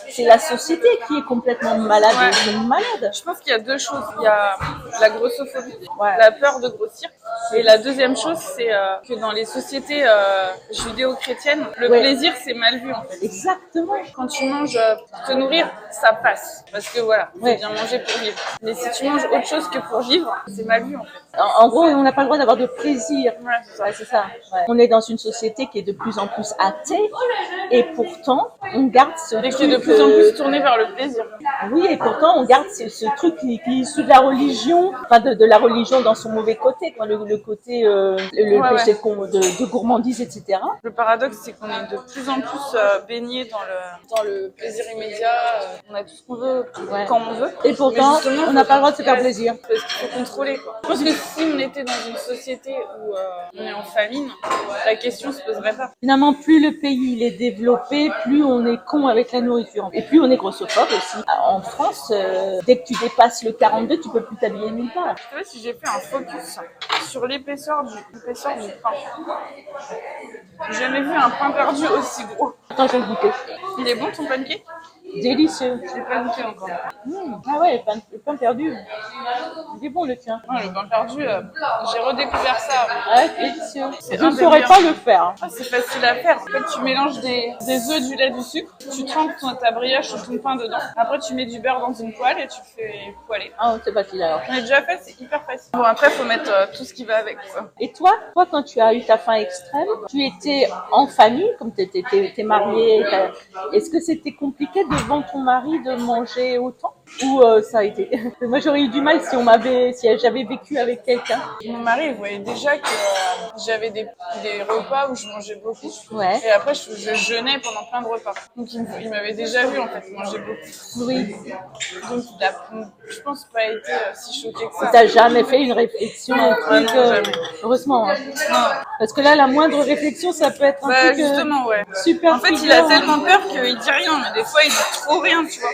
Speaker 2: c'est la société qui est complètement malade. Malade.
Speaker 1: Je pense qu'il y a deux choses. Il y a la grossophobie, la peur de grossir. Et la deuxième chose, c'est que dans les sociétés judéo-chrétiennes, le plaisir, c'est mal vu en fait.
Speaker 2: Exactement.
Speaker 1: Quand tu manges pour te nourrir, ça passe. Parce que voilà, tu viens manger pour vivre. Mais si tu manges autre chose que pour vivre, c'est mal vu en fait.
Speaker 2: En gros, on n'a pas le droit d'avoir de plaisir.
Speaker 1: C'est ça.
Speaker 2: On est dans une société qui est de plus en plus athée et pourtant, on garde ce truc...
Speaker 1: qui est de plus en plus tourné vers le plaisir.
Speaker 2: Oui, et pourtant, on garde ce truc qui est issu de la religion, enfin de la religion dans son mauvais côté, quoi, le côté, le péché de gourmandise, etc.
Speaker 1: Le paradoxe, c'est qu'on est de plus en plus baigné dans le plaisir immédiat. On a tout ce qu'on veut quand on veut.
Speaker 2: Et pourtant, on n'a pas le droit de se faire plaisir.
Speaker 1: Parce qu'il faut contrôler, quoi. Je pense que si on était dans une société où on est en famine, la question se poserait pas.
Speaker 2: Finalement, plus le pays il est développé, plus on est con avec la nourriture. Et plus on est grossophobe aussi. En France, dès que tu dépasses le 42, tu peux plus t'habiller nulle part.
Speaker 1: Tu vois, si j'ai fait un focus sur l'épaisseur du pain, j'ai jamais vu un pain perdu aussi gros.
Speaker 2: Attends, je vais le goûter.
Speaker 1: Il est bon ton pancake?
Speaker 2: Délicieux.
Speaker 1: Je l'ai pas goûté encore.
Speaker 2: Ah ouais, le pain perdu. Il est bon le tien.
Speaker 1: Ouais, le pain perdu, j'ai redécouvert ça.
Speaker 2: Ouais, délicieux. Je ne saurais pas le faire.
Speaker 1: Ah, c'est facile à faire. En fait, tu mélanges des œufs, du lait, du sucre, tu trempes ta brioche ou ton pain dedans. Après, tu mets du beurre dans une poêle et tu fais poêler.
Speaker 2: Ah, c'est facile alors.
Speaker 1: J'en ai déjà fait, c'est hyper facile. Bon, après, faut mettre tout ce qui va avec, quoi.
Speaker 2: Et toi, quand tu as eu ta faim extrême, tu étais en famille, comme tu étais mariée, est-ce que c'était compliqué devant ton mari de manger autant? Ou ça a été? Moi, j'aurais eu du mal si j'avais vécu avec quelqu'un.
Speaker 1: Mon mari, il voyait déjà que j'avais des repas où je mangeais beaucoup.
Speaker 2: Ouais.
Speaker 1: Et après, je jeûnais pendant plein de repas. Donc, il m'avait déjà vu, en fait, manger beaucoup.
Speaker 2: Oui.
Speaker 1: Donc, il a, je pense, pas été si choqué que ça.
Speaker 2: T'as jamais fait une réflexion, un truc,
Speaker 1: jamais.
Speaker 2: heureusement. Hein.
Speaker 1: Non.
Speaker 2: Parce que là, la moindre réflexion, ça peut être un truc
Speaker 1: justement,
Speaker 2: super.
Speaker 1: En fait, il a tellement peur qu'il dit rien, mais des fois, il dit trop rien, tu vois.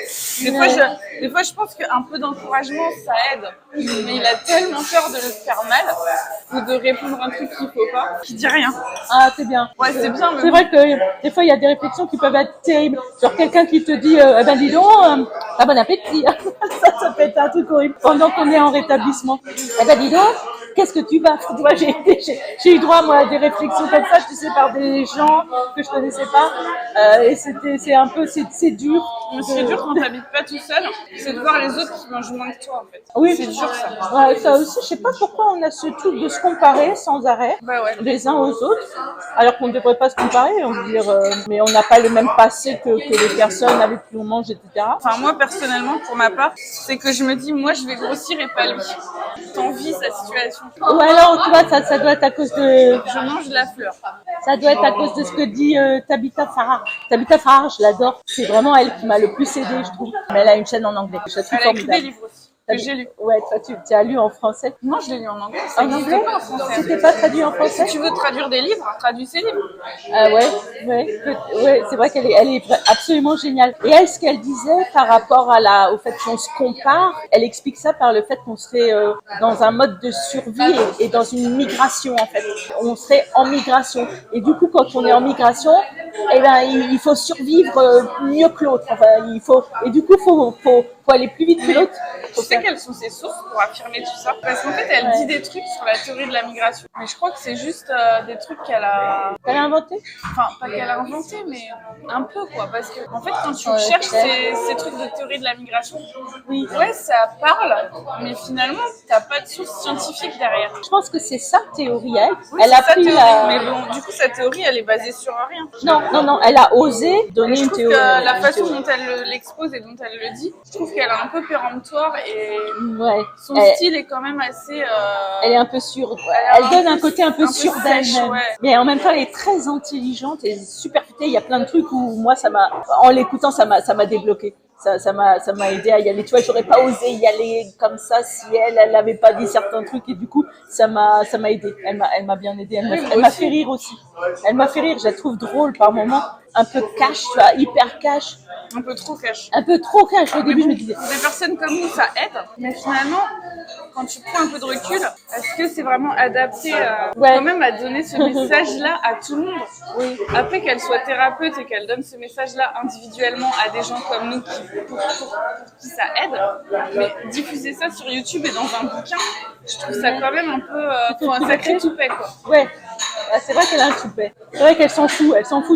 Speaker 1: Des fois, je pense qu'un peu d'encouragement, ça aide. Mais il a tellement peur de le faire mal ou de répondre un truc qu'il faut pas, qu'il dit rien.
Speaker 2: Ah, c'est bien.
Speaker 1: Ouais, c'est bien.
Speaker 2: C'est vrai que des fois, il y a des réflexions qui peuvent être terribles. Genre quelqu'un qui te dit, eh ben dis donc, t'as bon appétit. ça peut être un truc horrible pendant qu'on est en rétablissement. Eh ben dis donc, qu'est-ce que tu vas? Tu vois, j'ai eu droit, moi, à des réflexions comme ça, tu sais, par des gens que je connaissais pas. Et c'est dur.
Speaker 1: Ce qui est dur quand t'habites pas tout seul, c'est de voir les autres qui mangent moins que toi, en fait.
Speaker 2: Oui.
Speaker 1: C'est dur, ça.
Speaker 2: Ouais, ça aussi, je sais pas pourquoi on a ce truc de se comparer sans arrêt, les uns aux autres, alors qu'on ne devrait pas se comparer, on veut dire, mais on n'a pas le même passé que les personnes avec qui on mange, etc.
Speaker 1: Enfin, moi, personnellement, pour ma part, c'est que je me dis, moi, je vais grossir et pas lui. T'envies sa situation.
Speaker 2: Ou alors, tu vois, ça doit être à cause de...
Speaker 1: Je mange la fleur.
Speaker 2: Ça doit être à cause de ce que dit Tabitha Farrar. Tabitha Farrar, je l'adore. C'est vraiment elle qui m'a le plus aidée, je trouve. Mais elle a une chaîne en anglais. Je trouve
Speaker 1: elle a écrit des livres aussi. que j'ai lu.
Speaker 2: Ouais, toi, tu as lu en français.
Speaker 1: Non, je l'ai lu en anglais.
Speaker 2: En anglais?
Speaker 1: Pas en français.
Speaker 2: C'était pas traduit en français?
Speaker 1: Si tu veux traduire des livres, traduis ces livres.
Speaker 2: Ah ouais, c'est vrai elle est absolument géniale. Et elle, ce qu'elle disait par rapport au fait qu'on se compare, elle explique ça par le fait qu'on serait dans un mode de survie et dans une migration en fait. On serait en migration. Et du coup, quand on est en migration, eh ben, il faut survivre mieux que l'autre. Enfin, et du coup, faut aller plus vite que l'autre.
Speaker 1: Tu sais quelles sont ses sources pour affirmer tout ça? Parce qu'en fait, elle dit des trucs sur la théorie de la migration. Mais je crois que c'est juste des trucs qu'elle a...
Speaker 2: Qu'elle a inventé?
Speaker 1: Enfin, pas qu'elle a inventé, mais un peu, quoi. Parce que, en fait, quand tu cherches ces trucs de théorie de la migration,
Speaker 2: oui,
Speaker 1: ouais, ça parle, mais finalement, t'as pas de source scientifique derrière.
Speaker 2: Je pense que c'est sa théorie, elle.
Speaker 1: Oui,
Speaker 2: elle a pris
Speaker 1: mais bon, du coup, sa théorie, elle est basée sur rien.
Speaker 2: Non, elle a osé donner une théorie.
Speaker 1: Que la façon dont elle l'expose et dont elle le dit, je trouve qu'elle est un peu péremptoire et son style est quand même assez...
Speaker 2: Elle est un peu sûre. Elle donne un côté un peu sûr d'elle-même. Ouais. Mais en même temps, elle est très intelligente et super futée. Il y a plein de trucs où moi, en l'écoutant, ça m'a débloqué. Ça m'a aidé à y aller. Tu vois, j'aurais pas osé y aller comme ça si elle n'avait pas dit certains trucs et du coup, ça m'a aidé. Elle m'a bien aidé. Elle m'a fait rire aussi. Elle m'a fait rire. Je la trouve drôle par moments. Un peu cash, tu vois, hyper cash.
Speaker 1: Un peu trop cash.
Speaker 2: Un peu trop cash. Au début, je me disais.
Speaker 1: Pour des personnes comme nous, ça aide. Mais finalement, quand tu prends un peu de recul, est-ce que c'est vraiment adapté quand même à donner ce message-là à tout le monde? Oui. Après qu'elle soit thérapeute et qu'elle donne ce message-là individuellement à des gens comme nous pour qui ça aide, mais diffuser ça sur YouTube et dans un bouquin, je trouve ça quand même un peu un sacré toupet, quoi.
Speaker 2: Ouais. C'est vrai qu'elle a un toupet. C'est vrai qu'elle s'en fout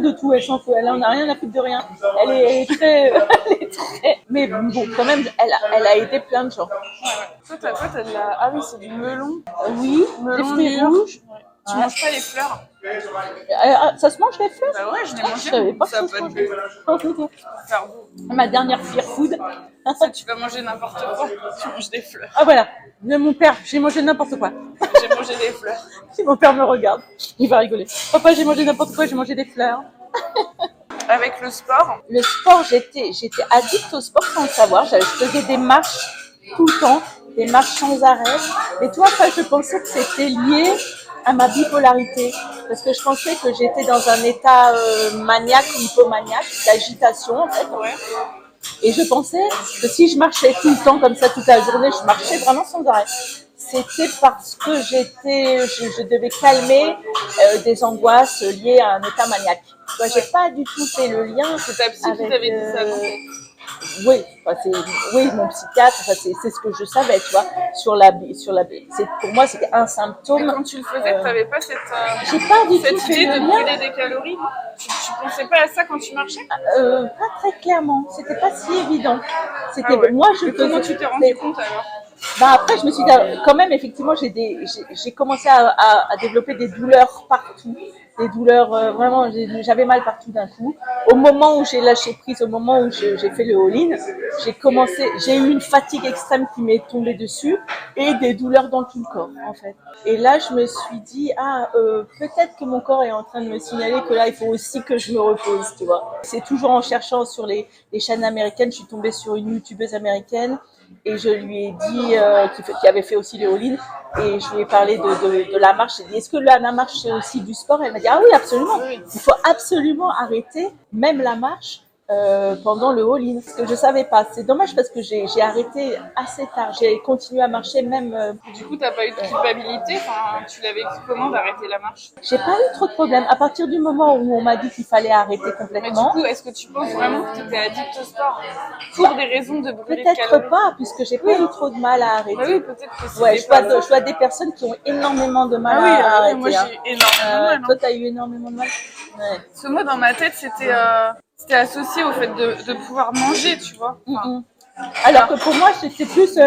Speaker 2: de tout, elle s'en fout. Elle en a rien à foutre de rien. Elle est très, mais bon, quand même, elle a aidé plein de gens.
Speaker 1: Ouais. Toi, t'as de la... Ah oui, c'est du melon.
Speaker 2: Oui,
Speaker 1: melon
Speaker 2: des fruits rouges.
Speaker 1: Ouais. Tu manges pas les fleurs?
Speaker 2: Ça se mange les fleurs?
Speaker 1: Bah ouais, je l'ai mangé.
Speaker 2: Je savais pas
Speaker 1: ça
Speaker 2: que ça se mangeait. Ma dernière fear food.
Speaker 1: Tu vas manger n'importe quoi, tu manges des fleurs.
Speaker 2: Ah voilà, mon père, j'ai mangé n'importe quoi.
Speaker 1: J'ai mangé des fleurs.
Speaker 2: Si mon père me regarde, il va rigoler. Papa, j'ai mangé n'importe quoi, j'ai mangé des fleurs.
Speaker 1: Avec le sport?
Speaker 2: Le sport, j'étais addict au sport sans le savoir. Je faisais des marches tout le temps, des marches sans arrêt. Et toi, après, je pensais que c'était lié à ma bipolarité. Parce que je pensais que j'étais dans un état maniaque ou hypomaniaque, d'agitation en fait.
Speaker 1: Ouais.
Speaker 2: Et je pensais que si je marchais tout le temps comme ça toute la journée, je marchais vraiment sans arrêt. C'était parce que je devais calmer des angoisses liées à un état maniaque. Moi, j'ai pas du tout fait le lien.
Speaker 1: C'est ta psy qui t'avait dit ça, non?
Speaker 2: Oui, mon psychiatre, c'est ce que je savais, tu vois, pour moi, c'était un symptôme.
Speaker 1: Et quand tu le faisais, tu n'avais pas cette
Speaker 2: idée
Speaker 1: de brûler des calories? Tu pensais pas à ça quand tu marchais?
Speaker 2: Pas très clairement, c'était pas si évident.
Speaker 1: Moi, comment tu t'es rendu compte alors?
Speaker 2: Après, je me suis dit, quand même, effectivement, j'ai commencé à développer des douleurs partout. Des douleurs, vraiment, j'avais mal partout d'un coup. Au moment où j'ai lâché prise, au moment où j'ai fait le all-in, j'ai eu une fatigue extrême qui m'est tombée dessus et des douleurs dans tout le corps, en fait. Et là, je me suis dit, peut-être que mon corps est en train de me signaler que là, il faut aussi que je me repose, tu vois. C'est toujours en cherchant sur les chaînes américaines, je suis tombée sur une youtubeuse américaine et je lui ai dit, qui avait fait aussi le all-in, et je lui ai parlé de la marche. J'ai dit, est-ce que la marche c'est aussi du sport? Elle m'a dit, ah oui, absolument. Il faut absolument arrêter, même la marche, pendant le all-in. Ce que je savais pas. C'est dommage parce que j'ai arrêté assez tard. J'ai continué à marcher même.
Speaker 1: Du coup, t'as pas eu de culpabilité? Enfin, tu l'avais vécu comment d'arrêter la marche?
Speaker 2: J'ai pas eu trop de problèmes. À partir du moment où on m'a dit qu'il fallait arrêter complètement.
Speaker 1: Mais du coup, est-ce que tu penses vraiment que tu étais addict au sport pour des raisons de brûler de calories?
Speaker 2: Peut-être pas, puisque j'ai pas eu trop de mal à arrêter.
Speaker 1: Bah oui, peut-être que c'est
Speaker 2: je vois des personnes qui ont énormément de mal à arrêter.
Speaker 1: Moi, j'ai énormément de mal.
Speaker 2: Toi, t'as eu énormément de mal?
Speaker 1: Ouais. Parce que moi, dans ma tête, c'était associé au fait de pouvoir manger, tu vois.
Speaker 2: Alors que pour moi, c'était plus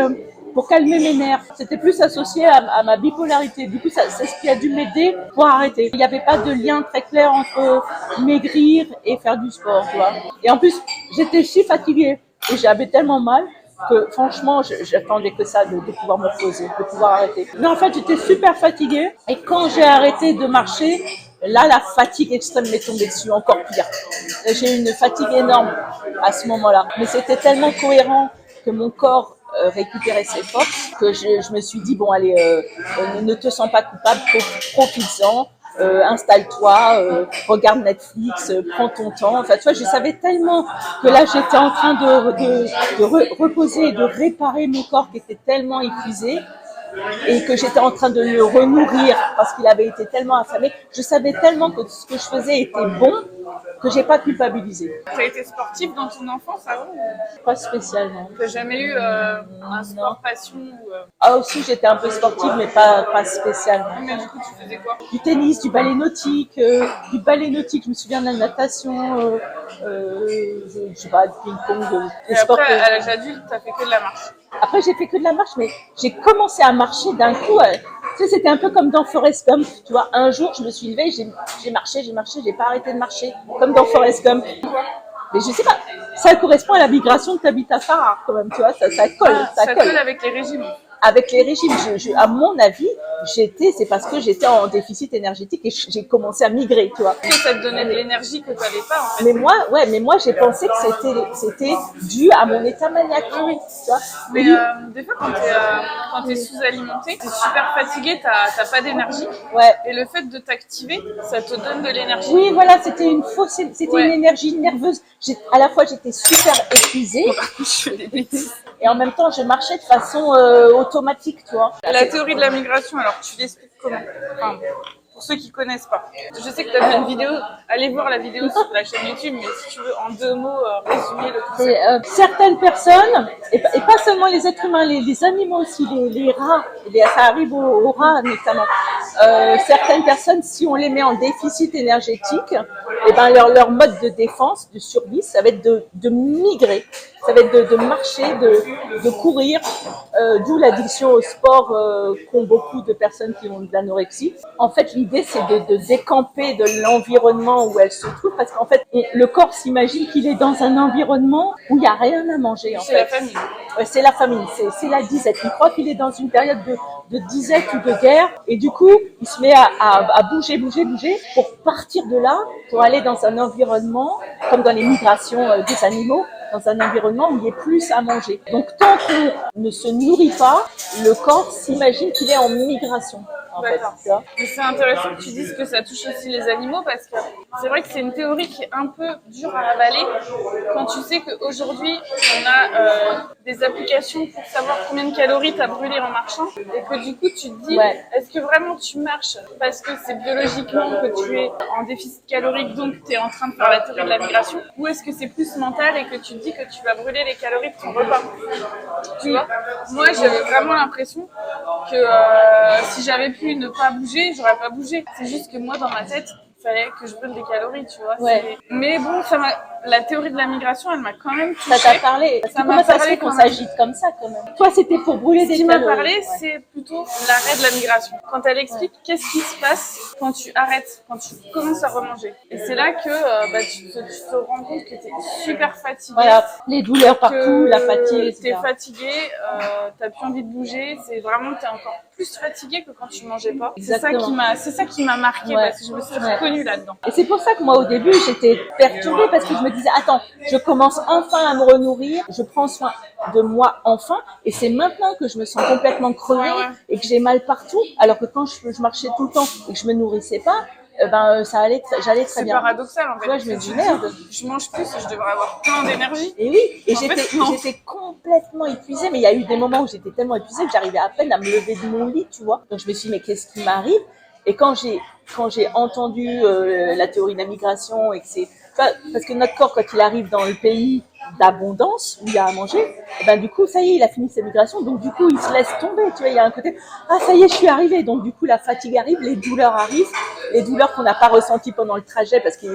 Speaker 2: pour calmer mes nerfs. C'était plus associé à ma bipolarité. Du coup, c'est ce qui a dû m'aider pour arrêter. Il n'y avait pas de lien très clair entre maigrir et faire du sport, tu vois. Et en plus, j'étais si fatiguée et j'avais tellement mal que franchement, j'attendais que ça, de pouvoir me reposer, de pouvoir arrêter. Mais en fait, j'étais super fatiguée et quand j'ai arrêté de marcher, là, la fatigue extrême m'est tombée dessus, encore pire. J'ai eu une fatigue énorme à ce moment-là. Mais c'était tellement cohérent que mon corps récupérer ses forces, que je me suis dit, bon allez, ne te sens pas coupable, profites-en. Installe-toi, regarde Netflix, prends ton temps. Enfin, tu vois, je savais tellement que là, j'étais en train de reposer et de réparer mon corps qui était tellement épuisé et que j'étais en train de le renourrir parce qu'il avait été tellement affamé. Je savais tellement que ce que je faisais était bon que j'ai pas culpabilisé.
Speaker 1: Tu as été sportive dans ton enfance avant ou...
Speaker 2: Pas spécialement.
Speaker 1: Tu n'as jamais eu un sport passion ou,
Speaker 2: Ah aussi, j'étais un peu sportive, mais pas spécialement.
Speaker 1: Mais du coup, tu faisais quoi?
Speaker 2: Du tennis, du ballet nautique, je me souviens de la natation, je sais pas, du ping-pong,
Speaker 1: Et après, à l'âge adulte, tu as fait que de la marche.
Speaker 2: Après, j'ai fait que de la marche, mais j'ai commencé à marcher d'un coup. Tu sais, c'était un peu comme dans Forrest Gump. Tu vois, un jour, je me suis levée, j'ai marché, j'ai pas arrêté de marcher, comme dans Forrest Gump. Mais je sais pas, ça correspond à la migration de Tabitha Farah, quand même, tu vois, ça colle.
Speaker 1: Ça colle avec les régimes.
Speaker 2: Avec les régimes, à mon avis, c'est parce que j'étais en déficit énergétique et j'ai commencé à migrer, tu vois.
Speaker 1: Et ça te donnait de l'énergie que tu n'avais pas, en fait.
Speaker 2: Mais moi, j'ai pensé que c'était dû à mon état maniaque.
Speaker 1: Oui.
Speaker 2: Tu vois.
Speaker 1: Mais des fois, quand tu es sous-alimenté, tu es super fatigué, tu n'as pas d'énergie.
Speaker 2: Ouais.
Speaker 1: Et le fait de t'activer, ça te donne de l'énergie.
Speaker 2: Oui, voilà, c'était une énergie nerveuse. À la fois, j'étais super épuisée.
Speaker 1: Je fais des bêtises.
Speaker 2: Et en même temps, je marchais de façon automatique, tu vois.
Speaker 1: La théorie de la migration, alors tu l'expliques comment? Enfin, pour ceux qui connaissent pas. Je sais que tu as fait une vidéo, allez voir la vidéo sur la chaîne YouTube, mais si tu veux en 2 mots résumer le concept.
Speaker 2: Certaines personnes, et pas seulement les êtres humains, les animaux aussi, les rats, ça arrive aux rats notamment. Certaines personnes, si on les met en déficit énergétique, et ben leur mode de défense, de survie, ça va être de migrer, ça va être de marcher, de courir, d'où l'addiction au sport qu'ont beaucoup de personnes qui ont de l'anorexie. En fait, l'idée, c'est de décamper de l'environnement où elles se trouvent, parce qu'en fait, le corps s'imagine qu'il est dans un environnement où il n'y a rien à manger.
Speaker 1: C'est la famine.
Speaker 2: Ouais, c'est la famine, c'est la disette. Il croit qu'il est dans une période de disette ou de guerre, et du coup, il se met à bouger pour partir de là, pour aller dans un environnement, comme dans les migrations des animaux, dans un environnement où il y a plus à manger. Donc, tant qu'on ne se nourrit pas, le corps s'imagine qu'il est en migration.
Speaker 1: D'accord. Mais c'est intéressant que tu dises que ça touche aussi les animaux parce que c'est vrai que c'est une théorie qui est un peu dure à avaler quand tu sais qu'aujourd'hui on a des applications pour savoir combien de calories tu as brûlé en marchant et que du coup tu te dis est-ce que vraiment tu marches parce que c'est biologiquement que tu es en déficit calorique donc tu es en train de faire la théorie de la migration ou est-ce que c'est plus mental et que tu te dis que tu vas brûler les calories de ton repas. Tu vois, moi j'avais vraiment l'impression que si j'avais pu ne pas bouger, j'aurais pas bougé. C'est juste que moi dans ma tête, il fallait que je brûle des calories, tu vois.
Speaker 2: Ouais.
Speaker 1: Mais bon, la théorie de la migration, elle m'a quand même touchée.
Speaker 2: Ça t'a parlé. Comment ça se fait qu'on s'agite comme ça quand même? Toi, c'était pour brûler des calories.
Speaker 1: Ce qui m'a parlé, c'est plutôt l'arrêt de la migration. Quand elle explique qu'est-ce qui se passe quand tu arrêtes, quand tu commences à remanger. Et c'est là que tu te rends compte que tu es super fatigué.
Speaker 2: Voilà, les douleurs partout, la fatigue.
Speaker 1: Tu es fatigué, t'as plus envie de bouger. C'est vraiment, tu es encore plus fatigué que quand tu mangeais pas. C'est ça qui m'a marqué parce que je me suis reconnue là-dedans.
Speaker 2: Et c'est pour ça que moi au début j'étais perturbée parce que je me disais attends, je commence enfin à me renourrir, je prends soin de moi enfin et c'est maintenant que je me sens complètement crevée et que j'ai mal partout alors que quand je marchais tout le temps et que je me nourrissais pas, j'allais très bien.
Speaker 1: C'est paradoxal en fait.
Speaker 2: Ouais, je me dis merde.
Speaker 1: Je mange plus et je devrais avoir plein d'énergie.
Speaker 2: Et oui, et j'étais complètement épuisée, mais il y a eu des moments où j'étais tellement épuisée que j'arrivais à peine à me lever de mon lit, tu vois. Donc je me suis dit mais qu'est-ce qui m'arrive? Et quand j'ai entendu la théorie de la migration et que c'est parce que notre corps quand il arrive dans le pays d'abondance où il y a à manger, du coup ça y est, il a fini sa migration, donc du coup il se laisse tomber, tu vois, il y a un côté ça y est, je suis arrivée, donc du coup la fatigue arrive, les douleurs arrivent, les douleurs qu'on n'a pas ressenties pendant le trajet parce que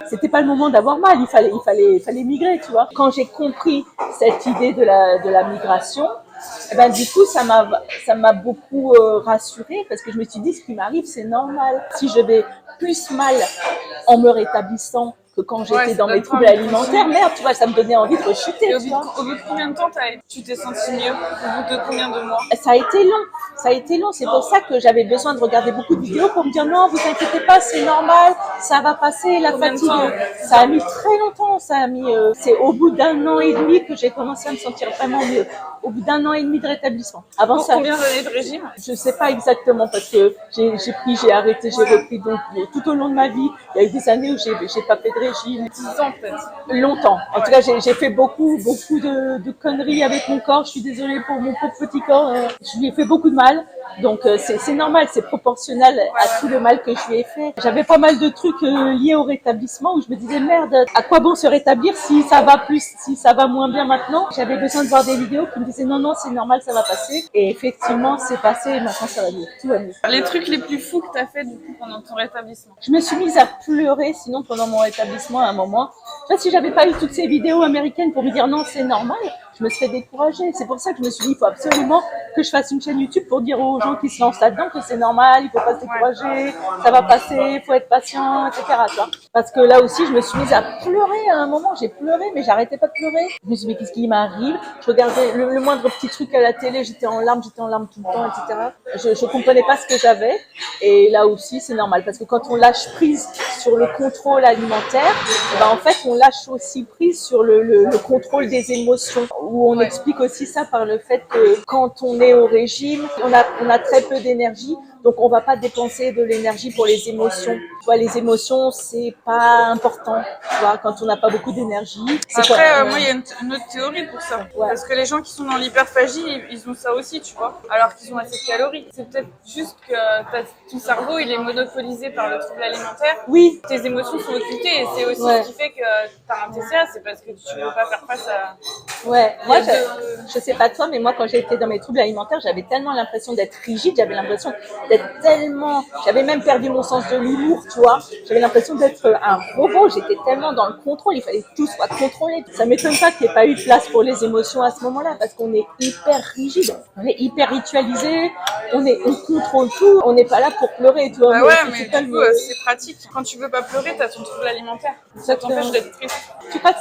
Speaker 2: c'était pas le moment d'avoir mal, il fallait migrer, tu vois. Quand j'ai compris cette idée de la migration, du coup ça m'a beaucoup rassurée parce que je me suis dit ce qui m'arrive c'est normal. Si je vais plus mal en me rétablissant que que quand
Speaker 1: Ouais,
Speaker 2: j'étais
Speaker 1: ça
Speaker 2: dans mes
Speaker 1: donne
Speaker 2: troubles
Speaker 1: pas envie de
Speaker 2: alimentaires, merde, tu vois, ça me donnait envie de rechuter,
Speaker 1: Et
Speaker 2: tu vois.
Speaker 1: au bout de combien de temps tu t'es senti mieux? Au bout de combien de mois?
Speaker 2: Ça a été long, ça a été long. C'est pour ça que j'avais besoin de regarder beaucoup de vidéos pour me dire non, vous inquiétez pas, c'est normal, ça va passer, la
Speaker 1: Combien de
Speaker 2: fatigue.
Speaker 1: temps?
Speaker 2: Ça a mis très longtemps, ça a mis. C'est au bout d'1 an et demi que j'ai commencé à me sentir vraiment mieux. Au bout d'1 an et demi de rétablissement. Avant
Speaker 1: Pour
Speaker 2: ça,
Speaker 1: combien d'années de régime?
Speaker 2: je sais pas exactement parce que j'ai pris, j'ai arrêté, j'ai repris. Donc tout au long de ma vie, il y a eu des années où j'ai pas fait de régime.
Speaker 1: 10 ans peut-être.
Speaker 2: Longtemps. En tout cas, j'ai fait beaucoup de conneries avec mon corps. Je suis désolée pour mon pauvre petit corps. Je lui ai fait beaucoup de mal. Donc c'est normal, c'est proportionnel à tout le mal que je lui ai fait. J'avais pas mal de trucs liés au rétablissement où je me disais merde, à quoi bon se rétablir si ça va plus, si ça va moins bien maintenant. J'avais besoin de voir des vidéos qui me disaient non non c'est normal, ça va passer. Et effectivement c'est passé et maintenant ça va mieux, tout va mieux.
Speaker 1: Les trucs les plus fous que t'as fait du coup pendant ton rétablissement?
Speaker 2: Je me suis mise à pleurer sinon pendant mon rétablissement à un moment. En fait, si j'avais pas eu toutes ces vidéos américaines pour me dire non c'est normal, je me serais découragée. C'est pour ça que je me suis dit il faut absolument que je fasse une chaîne YouTube pour dire aux gens qui se lancent là-dedans que c'est normal, il faut pas se décourager, ça va passer, il faut être patient, etc. Tu vois. Parce que là aussi je me suis mise à pleurer à un moment, j'ai pleuré mais j'arrêtais pas de pleurer. Je me suis dit mais qu'est-ce qui m'arrive? Je regardais le moindre petit truc à la télé, j'étais en larmes tout le temps, etc. Je comprenais pas ce que j'avais et là aussi c'est normal parce que quand on lâche prise sur le contrôle alimentaire, ben en fait on lâche aussi prise sur le contrôle des émotions où on explique aussi ça par le fait que quand on est au régime, on a très peu d'énergie, donc on va pas dépenser de l'énergie pour les émotions. Tu vois, les émotions, c'est pas important. Tu vois, quand on n'a pas beaucoup d'énergie.
Speaker 1: Après, moi, il y a une autre théorie pour ça.
Speaker 2: Ouais.
Speaker 1: Parce que les gens qui sont dans l'hyperphagie, ils ont ça aussi, tu vois. Alors qu'ils ont assez de calories. C'est peut-être juste que ton cerveau, il est monopolisé par le trouble alimentaire.
Speaker 2: Oui.
Speaker 1: Tes émotions sont occultées et c'est aussi ce qui fait que t'as un TCA. C'est parce que tu veux pas faire face à...
Speaker 2: Ouais, moi, je sais pas toi, mais moi, quand j'étais dans mes troubles alimentaires, j'avais tellement l'impression d'être rigide, j'avais l'impression d'être tellement, j'avais même perdu mon sens de l'humour, tu vois. J'avais l'impression d'être un robot, j'étais tellement dans le contrôle, il fallait que tout soit contrôlé. Ça m'étonne pas qu'il n'y ait pas eu de place pour les émotions à ce moment-là, parce qu'on est hyper rigide, on est hyper ritualisé, on contrôle tout, on n'est pas là pour pleurer, tu vois.
Speaker 1: Bah ouais, mais du coup, c'est pratique. Quand tu veux pas pleurer, t'as ton trouble alimentaire. Ça t'empêche d'être triste.
Speaker 2: Tu crois que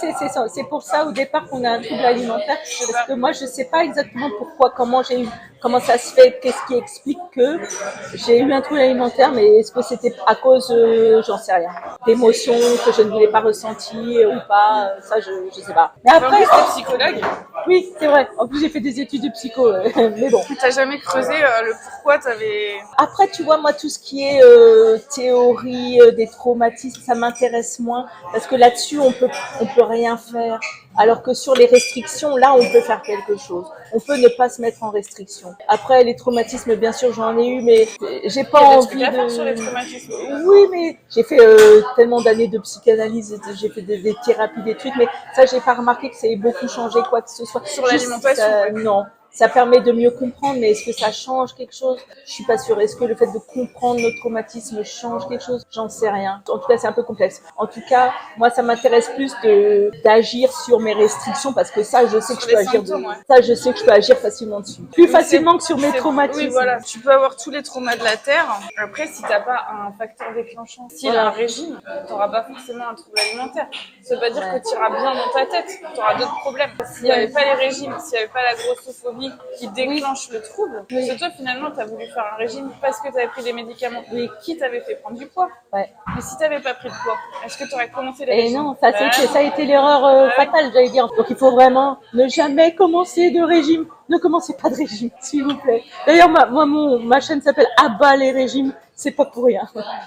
Speaker 2: c'est pour ça au départ qu'on a un trouble alimentaire? Parce que moi, je sais pas exactement pourquoi, comment ça se fait, qu'est-ce qui explique que j'ai eu un trouble alimentaire, mais est-ce que c'était à cause, j'en sais rien, d'émotions que je ne voulais pas ressentir ou pas, ça je sais pas. Mais après,
Speaker 1: t'es psychologue.
Speaker 2: Oui, c'est vrai. En plus, j'ai fait des études de psycho, mais bon.
Speaker 1: T'as jamais creusé le pourquoi t'avais...
Speaker 2: Après, tu vois, moi, tout ce qui est théorie des traumatismes, ça m'intéresse moins parce que là-dessus, on peut rien faire. Alors que sur les restrictions, là, on peut faire quelque chose. On peut ne pas se mettre en restriction. Après, les traumatismes, bien sûr, j'en ai eu, mais j'ai pas envie
Speaker 1: de... faire sur les traumatismes.
Speaker 2: Oui, mais j'ai fait tellement d'années de psychanalyse, j'ai fait des thérapies, des trucs, mais ça, j'ai pas remarqué que ça ait beaucoup changé quoi que ce soit.
Speaker 1: Sur l'alimentation,
Speaker 2: non. Ça permet de mieux comprendre, mais est-ce que ça change quelque chose? Je suis pas sûre. Est-ce que le fait de comprendre nos traumatismes change quelque chose? J'en sais rien. En tout cas, c'est un peu complexe. En tout cas, moi, ça m'intéresse plus d'agir sur mes restrictions parce que ça, je sais que je peux agir. Ça, je sais que je peux agir facilement dessus. Plus facilement que sur mes traumatismes.
Speaker 1: Oui, voilà. Tu peux avoir tous les traumas de la terre. Après, si t'as pas un facteur déclenchant, s'il a un régime, t'auras pas forcément un trouble alimentaire. Ça veut pas dire que tu iras bien dans ta tête. T'auras d'autres problèmes. S'il y avait pas les régimes, s'il y avait pas la grossophobie qui déclenche le trouble, c'est toi finalement tu as voulu faire un régime parce que tu avais pris des médicaments qui t'avait fait prendre du poids. Mais si tu n'avais pas pris de poids, est-ce que tu aurais commencé les régimes?
Speaker 2: Et non, ça a été l'erreur fatale, j'allais dire. Donc il faut vraiment ne jamais commencer de régime. Ne commencez pas de régime, s'il vous plaît. D'ailleurs, ma chaîne s'appelle Abat les régimes. C'est pas pour rien.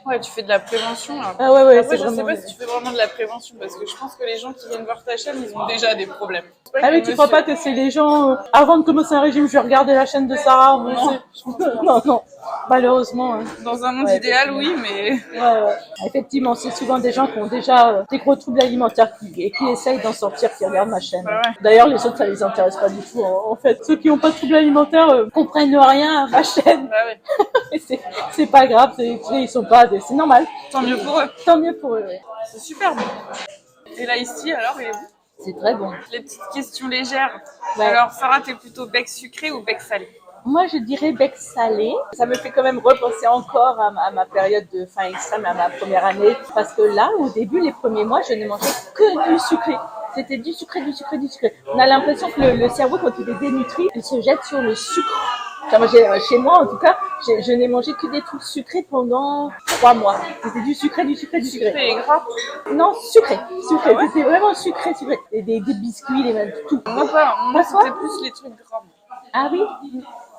Speaker 1: Ouais, tu fais de la prévention là.
Speaker 2: Ah ouais,
Speaker 1: après, je sais pas si tu fais vraiment de la prévention parce que je pense que les gens qui viennent voir ta chaîne, ils ont déjà des problèmes.
Speaker 2: Ah oui, tu crois pas que c'est les gens, avant de commencer un régime, je vais regarder la chaîne de Sarah. Non. Malheureusement.
Speaker 1: Dans un monde idéal, oui, mais...
Speaker 2: Ouais. Effectivement, c'est souvent des gens qui ont déjà des gros troubles alimentaires et qui essayent d'en sortir, qui regardent ma chaîne.
Speaker 1: Ouais.
Speaker 2: D'ailleurs, les autres, ça les intéresse pas du tout. En fait, ceux qui n'ont pas de troubles alimentaires comprennent rien à ma chaîne.
Speaker 1: Ouais.
Speaker 2: C'est pas grave, ils sont pas... C'est normal.
Speaker 1: Tant mieux pour eux.
Speaker 2: Tant mieux pour eux, oui.
Speaker 1: C'est super bon. Et là, ici, alors, il est bon?
Speaker 2: C'est très bon.
Speaker 1: Les petites questions légères. Ouais. Alors, Sarah, t'es plutôt bec sucré ou bec salé?
Speaker 2: moi je dirais bec salé. Ça me fait quand même repenser encore à ma période de faim extrême, à ma première année. Parce que là, au début, les premiers mois, je ne mangeais que du sucré. C'était du sucré, du sucré, du sucré. On a l'impression que le cerveau, quand il est dénutri, il se jette sur le sucre. Enfin, moi, chez moi, en tout cas, je n'ai mangé que des trucs sucrés pendant 3 mois. C'était du sucré, du sucré, du sucré.
Speaker 1: Sucré et gras?
Speaker 2: Non, sucré, sucré.
Speaker 1: Ah ouais?
Speaker 2: C'était vraiment sucré, sucré. Et des biscuits, tout.
Speaker 1: Moi pas, moi
Speaker 2: Pas toi?
Speaker 1: c'était plus les trucs gras.
Speaker 2: Ah oui?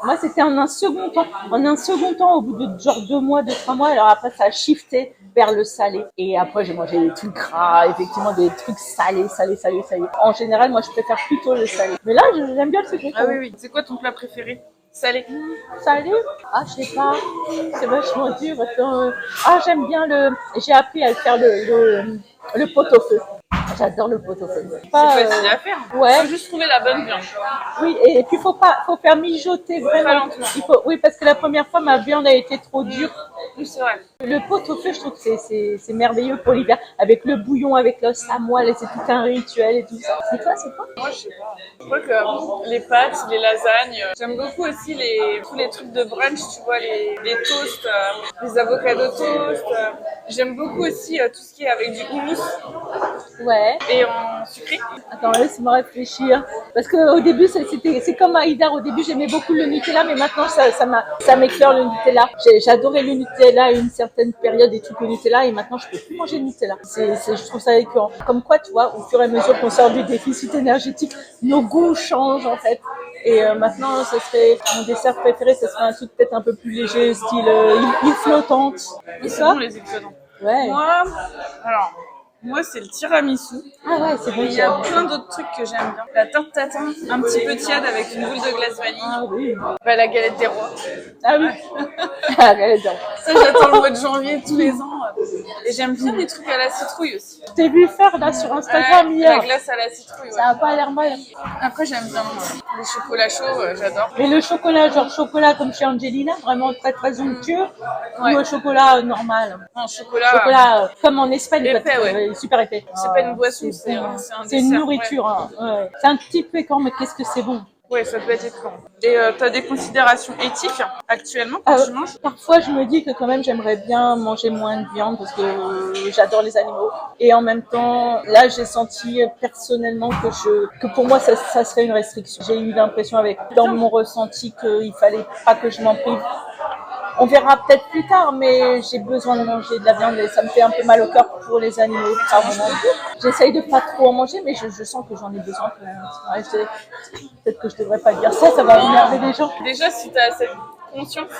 Speaker 2: Moi, c'était en un second temps. En un second temps, au bout de genre 2 mois, 2, 3 mois, alors après, ça a shifté vers le salé. Et après, j'ai mangé des trucs gras, effectivement, des trucs salés, salés, salés, salés. En général, moi, je préfère plutôt le salé. Mais là, j'aime bien le sucré.
Speaker 1: Ah oui, oui. C'est quoi ton plat préféré? Salé.
Speaker 2: Salé? Ah, je sais pas. C'est vachement dur. Attends, ah, j'aime bien j'ai appris à faire le pot-au-feu. J'adore le pot-au-feu.
Speaker 1: C'est facile à faire.
Speaker 2: Ouais.
Speaker 1: Faut juste trouver la bonne viande.
Speaker 2: Oui, et puis faut faire mijoter
Speaker 1: Très
Speaker 2: vraiment.
Speaker 1: lentement.
Speaker 2: Oui, parce que la première fois, ma viande a été trop dure.
Speaker 1: Oui, c'est vrai.
Speaker 2: Le pot-au-feu, je trouve que c'est merveilleux pour l'hiver. Avec le bouillon, avec l'os à moelle, et c'est tout un rituel et tout ça. C'est quoi?
Speaker 1: Moi, je sais pas. Je crois que les pâtes, les lasagnes, j'aime beaucoup aussi tous les trucs de brunch, tu vois, les toasts, les avocados toast. J'aime beaucoup aussi tout ce qui est avec du houmous
Speaker 2: Ouais.
Speaker 1: et en sucré.
Speaker 2: Attends, laisse-moi réfléchir. Parce qu'au début, c'est comme Haïdar. Au début, j'aimais beaucoup le Nutella, mais maintenant, ça m'écœure le Nutella. J'adorais le Nutella à une certaine période, des trucs au Nutella, et maintenant, je peux plus manger de Nutella. Je trouve ça écœurant. Comme quoi, tu vois, au fur et à mesure qu'on sort du déficit énergétique, nos goûts changent, en fait. Et maintenant, ce serait mon dessert préféré, ce serait un truc peut-être un peu plus léger, style île flottante.
Speaker 1: Et c'est bon, les excellents.
Speaker 2: Ouais.
Speaker 1: Moi, c'est le tiramisu.
Speaker 2: Ah ouais, c'est bon.
Speaker 1: Il y a plein d'autres trucs que j'aime bien. La tarte tatin, un petit peu tiède avec une boule de glace vanille.
Speaker 2: Ah oui.
Speaker 1: Bah, la galette des rois.
Speaker 2: Ah oui. Ah, j'adore.
Speaker 1: Ça, j'attends le mois de janvier tous les ans. Et j'aime bien les trucs à la citrouille aussi.
Speaker 2: Je t'ai vu faire là sur Instagram
Speaker 1: La
Speaker 2: hier.
Speaker 1: glace à la citrouille, ouais.
Speaker 2: Ça a pas l'air mal.
Speaker 1: Après, j'aime bien le chocolat chaud, j'adore.
Speaker 2: Mais le chocolat, genre chocolat comme chez Angelina, vraiment très très onctueux,
Speaker 1: Ouais.
Speaker 2: ou le chocolat normal.
Speaker 1: Non, chocolat.
Speaker 2: Chocolat comme en Espagne,
Speaker 1: Épais, ouais.
Speaker 2: super épais.
Speaker 1: C'est pas une boisson, c'est un
Speaker 2: C'est une
Speaker 1: dessert,
Speaker 2: nourriture. Hein. Ouais. C'est un petit peu écorne, mais qu'est-ce que c'est bon.
Speaker 1: Ouais, ça peut être étonnant. Et t'as des considérations éthiques actuellement quand tu manges?
Speaker 2: Parfois, je me dis que quand même, j'aimerais bien manger moins de viande parce que j'adore les animaux. Et en même temps, là, j'ai senti personnellement que pour moi, ça serait une restriction. J'ai eu l'impression dans mon ressenti qu'il fallait pas que je m'en prive. On verra peut-être plus tard, mais j'ai besoin de manger de la viande et ça me fait un peu mal au cœur pour les animaux. J'essaye de pas trop en manger, mais je sens que j'en ai besoin quand même. Ouais, peut-être que je devrais pas dire ça, ça va énerver les gens.
Speaker 1: Déjà, si tu as cette conscience,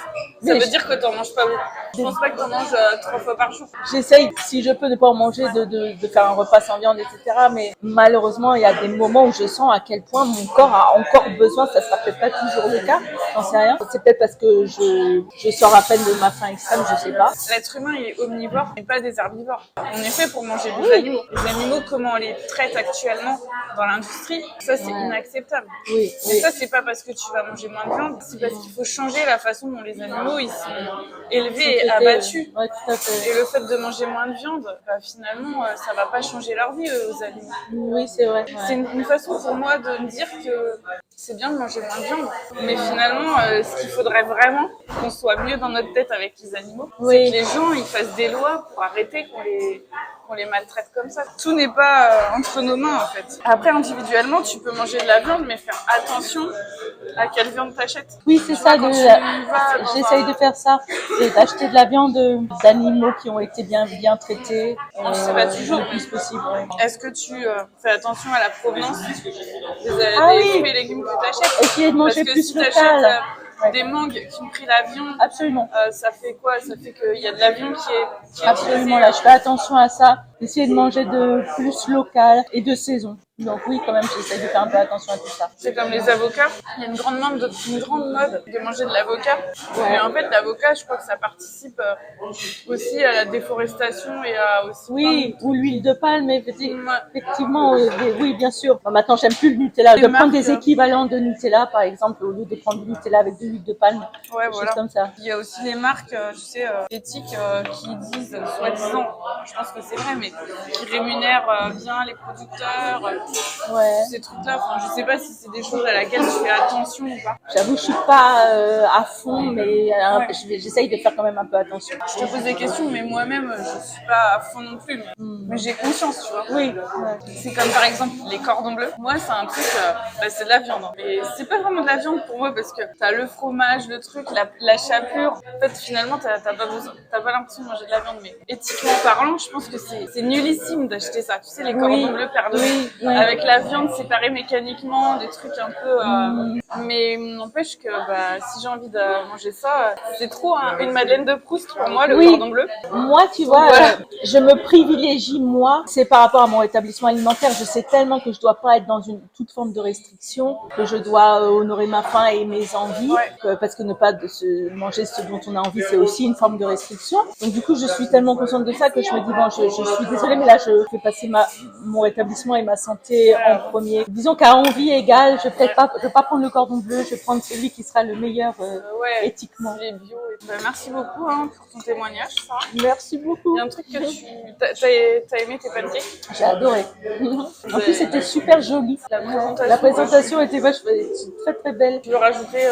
Speaker 1: ça veut dire que tu n'en manges pas beaucoup. Je pense pas que tu en manges 3 fois par jour.
Speaker 2: J'essaye, si je peux ne pas en manger, de faire un repas sans viande, etc. Mais malheureusement, il y a des moments où je sens à quel point mon corps a encore besoin. Ça sera peut-être pas toujours le cas, j'en sais rien. C'est peut-être parce que je sors à peine de ma faim extrême, je sais pas.
Speaker 1: L'être humain, il est omnivore, mais pas des herbivores. On est fait pour manger des animaux. Les animaux, comment on les traite actuellement dans l'industrie, ça c'est inacceptable.
Speaker 2: Oui.
Speaker 1: Mais ça, c'est pas parce que tu vas manger moins de viande, c'est parce qu'il faut changer la façon dont les animaux ils sont élevés et abattus.
Speaker 2: Ouais, tout à fait.
Speaker 1: Et le fait de manger moins de viande, bah, finalement, ça va pas changer leur vie aux animaux.
Speaker 2: Oui, c'est vrai. Ouais.
Speaker 1: C'est une façon pour moi de me dire que c'est bien de manger moins de viande. Mais finalement, ce qu'il faudrait vraiment, qu'on soit mieux dans notre tête avec les animaux, c'est que les gens ils fassent des lois pour arrêter qu'on les maltraite comme ça. Tout n'est pas entre nos mains en fait. Après, individuellement, tu peux manger de la viande, mais faire attention à quelle viande t'achètes.
Speaker 2: Oui, c'est ça. J'essaye de faire ça et d'acheter de la viande d'animaux qui ont été bien traités.
Speaker 1: Ça va toujours
Speaker 2: le plus possible. Ouais.
Speaker 1: Est-ce que tu fais attention à la provenance des fruits et légumes que tu achètes?
Speaker 2: Essayer de manger plus
Speaker 1: si tu
Speaker 2: local.
Speaker 1: achètes des mangues qui ont pris l'avion,
Speaker 2: absolument.
Speaker 1: Ça fait quoi? Ça fait qu'il y a de l'avion qui est
Speaker 2: absolument. Là, je fais attention à ça. Essayer de manger de plus local et de saison. Donc oui, quand même, j'essaie de faire un peu attention à tout ça.
Speaker 1: C'est comme les avocats. Il y a une grande mode de manger de l'avocat. Ouais. Mais en fait, l'avocat, je crois que ça participe aussi à la déforestation et à aussi...
Speaker 2: Oui, ou l'huile de palme, effectivement, oui, bien sûr. Bon, maintenant, j'aime plus le Nutella. De prendre des équivalents de Nutella, par exemple, au lieu de prendre du Nutella avec de l'huile de palme.
Speaker 1: Ouais,
Speaker 2: voilà. Choses comme ça.
Speaker 1: Il y a aussi les marques, éthiques qui disent, soi-disant, je pense que c'est vrai, mais qui rémunèrent bien les producteurs,
Speaker 2: Ouais.
Speaker 1: ces trucs-là. Enfin, je sais pas si c'est des choses à laquelle tu fais attention ou pas.
Speaker 2: J'avoue, je suis pas à fond, mais
Speaker 1: Ouais.
Speaker 2: j'essaye de faire quand même un peu attention.
Speaker 1: Je te pose des questions, mais moi-même, je suis pas à fond non plus. Mais j'ai conscience, tu vois.
Speaker 2: Oui. Ouais.
Speaker 1: C'est comme par exemple les cordons bleus. Moi, c'est un truc, c'est de la viande. Mais c'est pas vraiment de la viande pour moi parce que t'as le fromage, le truc, la chapelure. En fait, finalement, t'as pas l'impression de manger de la viande. Mais éthiquement parlant, je pense que c'est nullissime d'acheter ça. Tu sais, les cordons bleus perdus avec la viande séparée mécaniquement, des trucs un peu. Mais n'empêche que si j'ai envie de manger ça, c'est trop une Madeleine de Proust pour moi, le cordon bleu.
Speaker 2: Moi, tu vois, je me privilégie, moi, c'est par rapport à mon établissement alimentaire. Je sais tellement que je dois pas être dans toute forme de restriction, que je dois honorer ma faim et mes envies, parce que ne pas manger ce dont on a envie, c'est aussi une forme de restriction. Donc du coup, je suis tellement consciente de ça que je me dis, bon, je suis désolée, mais là, je fais passer mon établissement et ma santé en premier. Disons qu'à envie égale, je vais pas prendre le cordon bleu, je vais prendre celui qui sera le meilleur éthiquement.
Speaker 1: Les bio. Merci beaucoup pour ton témoignage, Sarah.
Speaker 2: Merci beaucoup.
Speaker 1: Il y a un truc que t'as aimé tes pancakes?
Speaker 2: J'ai adoré. En plus, c'était super joli. La présentation était très très belle.
Speaker 1: Tu veux rajouter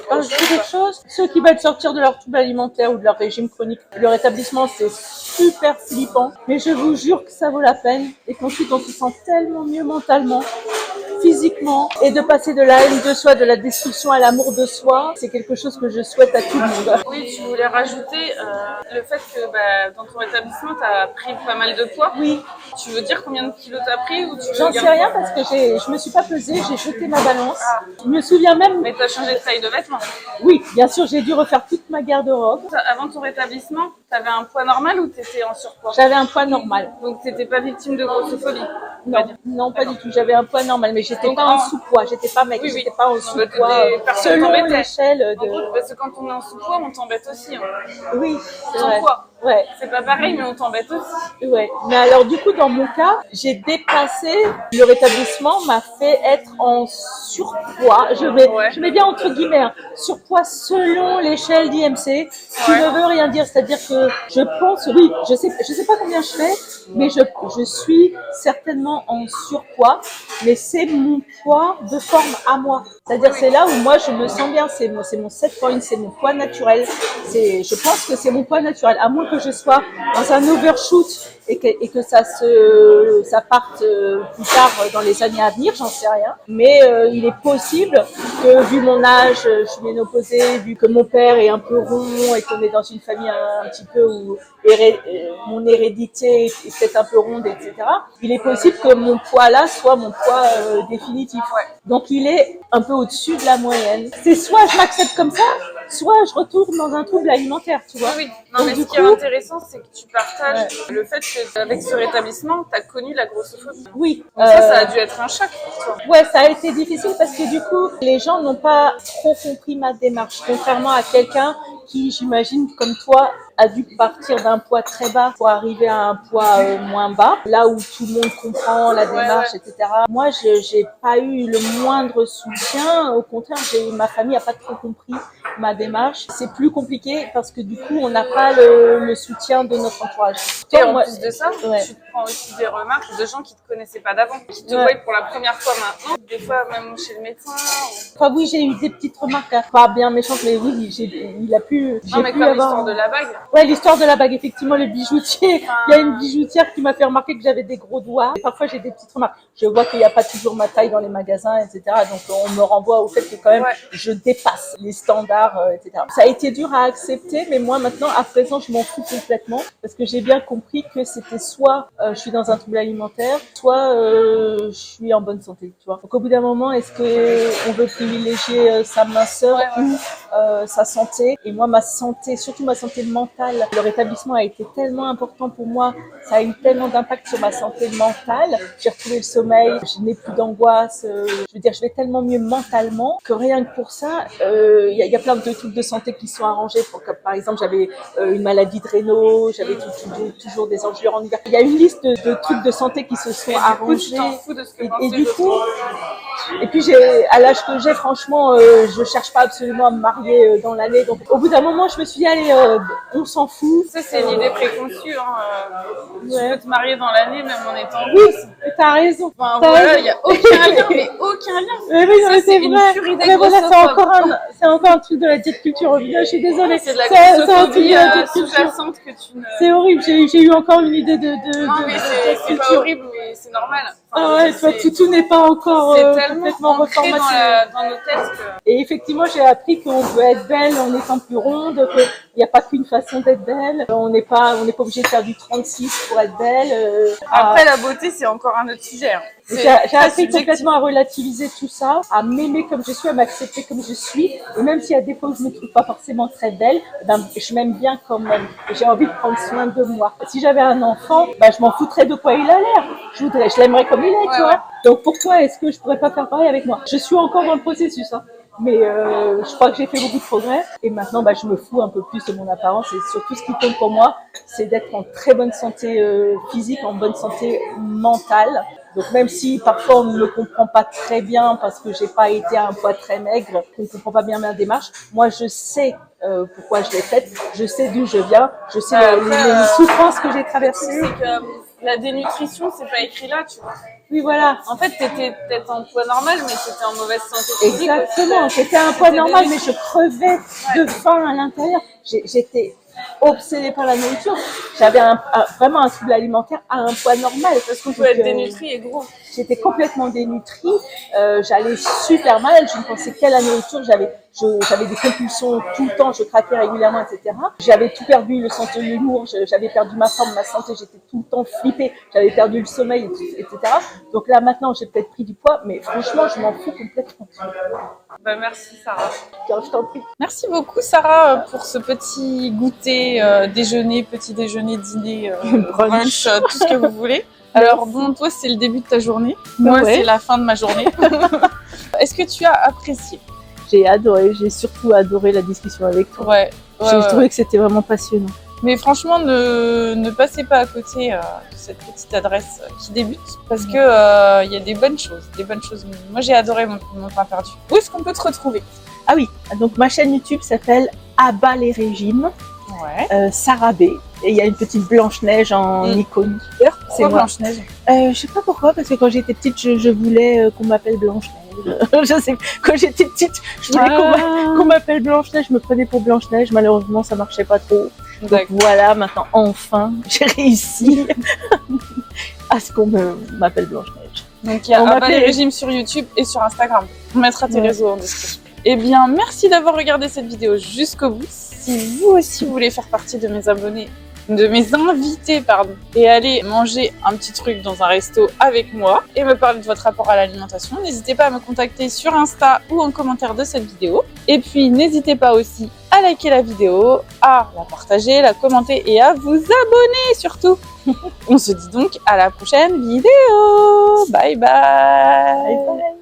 Speaker 2: quelque chose? Ceux qui veulent sortir de leur trouble alimentaire ou de leur régime chronique, le rétablissement, c'est super flippant. Mais je vous jure que ça vaut la peine. Et qu'ensuite, on se sent tellement mieux mentalement, physiquement, et de passer de la haine de soi, de la destruction à l'amour de soi, c'est quelque chose que je souhaite à tout le monde.
Speaker 1: Oui, tu voulais rajouter le fait que dans ton établissement, tu as pris pas mal de poids.
Speaker 2: Oui.
Speaker 1: Tu veux dire combien de kilos tu as pris ou
Speaker 2: J'en sais rien parce que je me suis pas pesée, j'ai jeté ma balance. Je me souviens même...
Speaker 1: Mais tu as changé de taille de vêtements.
Speaker 2: Oui, bien sûr, j'ai dû refaire toute ma garde-robe.
Speaker 1: Avant ton rétablissement, tu avais un poids normal ou tu étais en surpoids?
Speaker 2: J'avais un poids normal.
Speaker 1: Donc tu n'étais pas victime de grossophobie?
Speaker 2: Non, pas du tout. J'avais un poids normal, mais j'étais pas en sous-poids. J'étais pas maigre, j'étais pas en sous-poids. Selon l'échelle de...
Speaker 1: Parce que quand on est en sous-poids, on t'embête aussi. Hein.
Speaker 2: Oui, c'est
Speaker 1: Sans
Speaker 2: vrai.
Speaker 1: poids.
Speaker 2: Ouais.
Speaker 1: C'est pas pareil, mais on t'embête aussi.
Speaker 2: Ouais. Mais alors, du coup, dans mon cas, j'ai dépassé, le rétablissement m'a fait être en surpoids. Je mets bien entre guillemets, surpoids selon l'échelle d'IMC, qui ne veut rien dire. C'est-à-dire que je pense, oui, je sais pas combien je fais, mais je suis certainement en surpoids, mais c'est mon poids de forme à moi. C'est-à-dire, c'est là où moi, je me sens bien. C'est mon set point, c'est mon poids naturel. Je pense que c'est mon poids naturel. À moins que je sois dans un overshoot et que ça parte plus tard dans les années à venir, j'en sais rien. Mais il est possible que, vu mon âge, je suis ménopausée, vu que mon père est un peu rond et qu'on est dans une famille un petit peu où mon hérédité est peut-être un peu ronde, etc. Il est possible que mon poids là soit mon poids définitif. Donc il est un peu au-dessus de la moyenne. C'est soit je m'accepte comme ça, soit je retourne dans un trouble alimentaire, tu vois.
Speaker 1: Oui, non, mais ce qui est intéressant, c'est que tu partages le fait qu'avec ce rétablissement, tu as connu la grossophobie.
Speaker 2: Oui.
Speaker 1: Donc ça a dû être un choc pour toi.
Speaker 2: Ouais, ça a été difficile parce que du coup, les gens n'ont pas trop compris ma démarche, contrairement à quelqu'un qui, j'imagine, comme toi, a dû partir d'un poids très bas pour arriver à un poids moins bas, là où tout le monde comprend la démarche, etc. Moi, j'ai pas eu le moindre soutien. Au contraire, ma famille a pas trop compris ma démarche. C'est plus compliqué parce que du coup, on n'a pas le soutien de notre entourage.
Speaker 1: Et en plus de ça, tu te prends aussi des remarques de gens qui te connaissaient pas d'avant, qui te voient pour la première fois maintenant, des fois même chez le médecin.
Speaker 2: Enfin, oui, j'ai eu des petites remarques, pas bien méchantes, mais oui, il a pu.
Speaker 1: Non, mais comme l'histoire de la bague.
Speaker 2: Ouais, l'histoire de la bague, effectivement, le bijoutier. Il y a une bijoutière qui m'a fait remarquer que j'avais des gros doigts. Et parfois, j'ai des petites remarques. Je vois qu'il n'y a pas toujours ma taille dans les magasins, etc. Donc, on me renvoie au fait que quand même, je dépasse les standards, etc. Ça a été dur à accepter, mais moi, maintenant, à présent, je m'en fous complètement parce que j'ai bien compris que c'était soit je suis dans un trouble alimentaire, soit je suis en bonne santé, tu vois. Donc, au bout d'un moment, est-ce que on veut privilégier sa minceur ou sa santé? Et moi, ma santé, surtout ma santé mentale, le rétablissement a été tellement important pour moi, ça a eu tellement d'impact sur ma santé mentale. J'ai retrouvé le sommeil, je n'ai plus d'angoisse, je veux dire, je vais tellement mieux mentalement que rien que pour ça, il y a plein de trucs de santé qui sont arrangés. Comme, par exemple, j'avais une maladie de rénaux, j'avais toujours des engelures en hiver. Il y a une liste de trucs de santé qui se sont arrangés.
Speaker 1: Tu t'en fous de ce que
Speaker 2: et du coup, Et puis à l'âge que j'ai, franchement, je cherche pas absolument à me marier dans l'année. Donc au bout d'un moment, je me suis dit, allez, on s'en fout.
Speaker 1: Ça, c'est une idée préconçue. Tu peux te marier dans l'année, même en étant
Speaker 2: Oui,
Speaker 1: grosse.
Speaker 2: t'as raison.
Speaker 1: Enfin, voilà, il n'y a aucun lien, mais aucun lien.
Speaker 2: Mais oui, non,
Speaker 1: Ça,
Speaker 2: c'est
Speaker 1: une
Speaker 2: vrai.
Speaker 1: furie
Speaker 2: Mais voilà,
Speaker 1: d'agressophobe.
Speaker 2: c'est encore un truc de la diète culture. Je suis désolée.
Speaker 1: C'est de la
Speaker 2: C'est un truc
Speaker 1: grossophobie
Speaker 2: de la diète culture.
Speaker 1: sous-jacente que tu ne...
Speaker 2: C'est horrible. J'ai eu encore une idée de
Speaker 1: Non, mais
Speaker 2: diète
Speaker 1: c'est pas
Speaker 2: culture.
Speaker 1: horrible, mais c'est normal.
Speaker 2: Ah ouais, tout n'est pas encore
Speaker 1: c'est tellement
Speaker 2: complètement
Speaker 1: ancré
Speaker 2: reformaté.
Speaker 1: dans nos têtes que...
Speaker 2: Et effectivement, j'ai appris qu'on peut être belle en étant plus ronde, qu'il n'y a pas qu'une façon d'être belle. On n'est pas obligé de faire du 36 pour être belle.
Speaker 1: Après, la beauté, c'est encore un autre sujet.
Speaker 2: J'ai appris complètement à relativiser tout ça, à m'aimer comme je suis, à m'accepter comme je suis. Et même s'il y a des fois où je me trouve pas forcément très belle, ben, je m'aime bien quand même. J'ai envie de prendre soin de moi. Si j'avais un enfant, ben, je m'en foutrais de quoi il a l'air. Je l'aimerais comme il est, tu vois. Donc pourquoi est-ce que je pourrais pas faire pareil avec moi? Je suis encore dans le processus, hein. Mais je crois que j'ai fait beaucoup de progrès et maintenant je me fous un peu plus de mon apparence et surtout ce qui compte pour moi, c'est d'être en très bonne santé physique, en bonne santé mentale. Donc même si parfois on ne me comprend pas très bien parce que j'ai pas été à un poids très maigre, qu'on ne comprend pas bien ma démarche, moi je sais pourquoi je l'ai faite, je sais d'où je viens, je sais les souffrances que j'ai traversées.
Speaker 1: C'est que la dénutrition, c'est pas écrit là, tu vois.
Speaker 2: Oui, voilà.
Speaker 1: En fait, t'étais peut-être en poids normal, mais t'étais en mauvaise santé physique.
Speaker 2: Exactement. J'étais à un poids normal, mais je crevais de faim à l'intérieur. J'étais obsédée par la nourriture. J'avais vraiment un trouble alimentaire à un poids normal.
Speaker 1: Parce qu'on peut être dénutri et gros.
Speaker 2: J'étais complètement dénutrie. J'allais super mal. Je ne pensais qu'à la nourriture. J'avais des compulsions tout le temps. Je craquais régulièrement, etc. J'avais tout perdu, le sens de l'humour. J'avais perdu ma forme, ma santé. J'étais tout le temps flippée. J'avais perdu le sommeil, etc. Donc là, maintenant, j'ai peut-être pris du poids, mais franchement, je m'en fous complètement.
Speaker 1: Merci, Sarah.
Speaker 2: Je t'en prie.
Speaker 1: Merci beaucoup, Sarah, pour ce petit goûter, déjeuner, petit déjeuner, dîner, brunch, tout ce que vous voulez. Alors bon, toi, c'est le début de ta journée. Moi, c'est la fin de ma journée. Est-ce que tu as apprécié?
Speaker 2: J'ai adoré. J'ai surtout adoré la discussion avec toi. J'ai trouvé que c'était vraiment passionnant.
Speaker 1: Mais franchement, ne passez pas à côté de cette petite adresse qui débute parce que y a des bonnes choses. Moi, j'ai adoré mon pain perdu. Où est-ce qu'on peut te retrouver?
Speaker 2: Ah oui, donc ma chaîne YouTube s'appelle Abat les régimes. Sarah B. Et il y a une petite Blanche-Neige en icône.
Speaker 1: D'ailleurs, pourquoi Blanche-Neige?
Speaker 2: Je sais pas pourquoi, parce que quand j'étais petite, je voulais qu'on m'appelle Blanche-Neige. Je sais, quand j'étais petite, je voulais qu'on m'appelle Blanche-Neige. Je me prenais pour Blanche-Neige. Malheureusement, ça marchait pas trop. Donc voilà, maintenant, enfin, j'ai réussi à ce qu'on m'appelle Blanche-Neige.
Speaker 1: Donc il y a Abat les régimes sur YouTube et sur Instagram. On mettra tes réseaux en description. Eh bien, merci d'avoir regardé cette vidéo jusqu'au bout. Si vous aussi voulez faire partie de mes abonnés, de mes invités, et aller manger un petit truc dans un resto avec moi et me parler de votre rapport à l'alimentation, n'hésitez pas à me contacter sur Insta ou en commentaire de cette vidéo. Et puis, n'hésitez pas aussi à liker la vidéo, à la partager, la commenter et à vous abonner surtout. On se dit donc à la prochaine vidéo. Bye bye.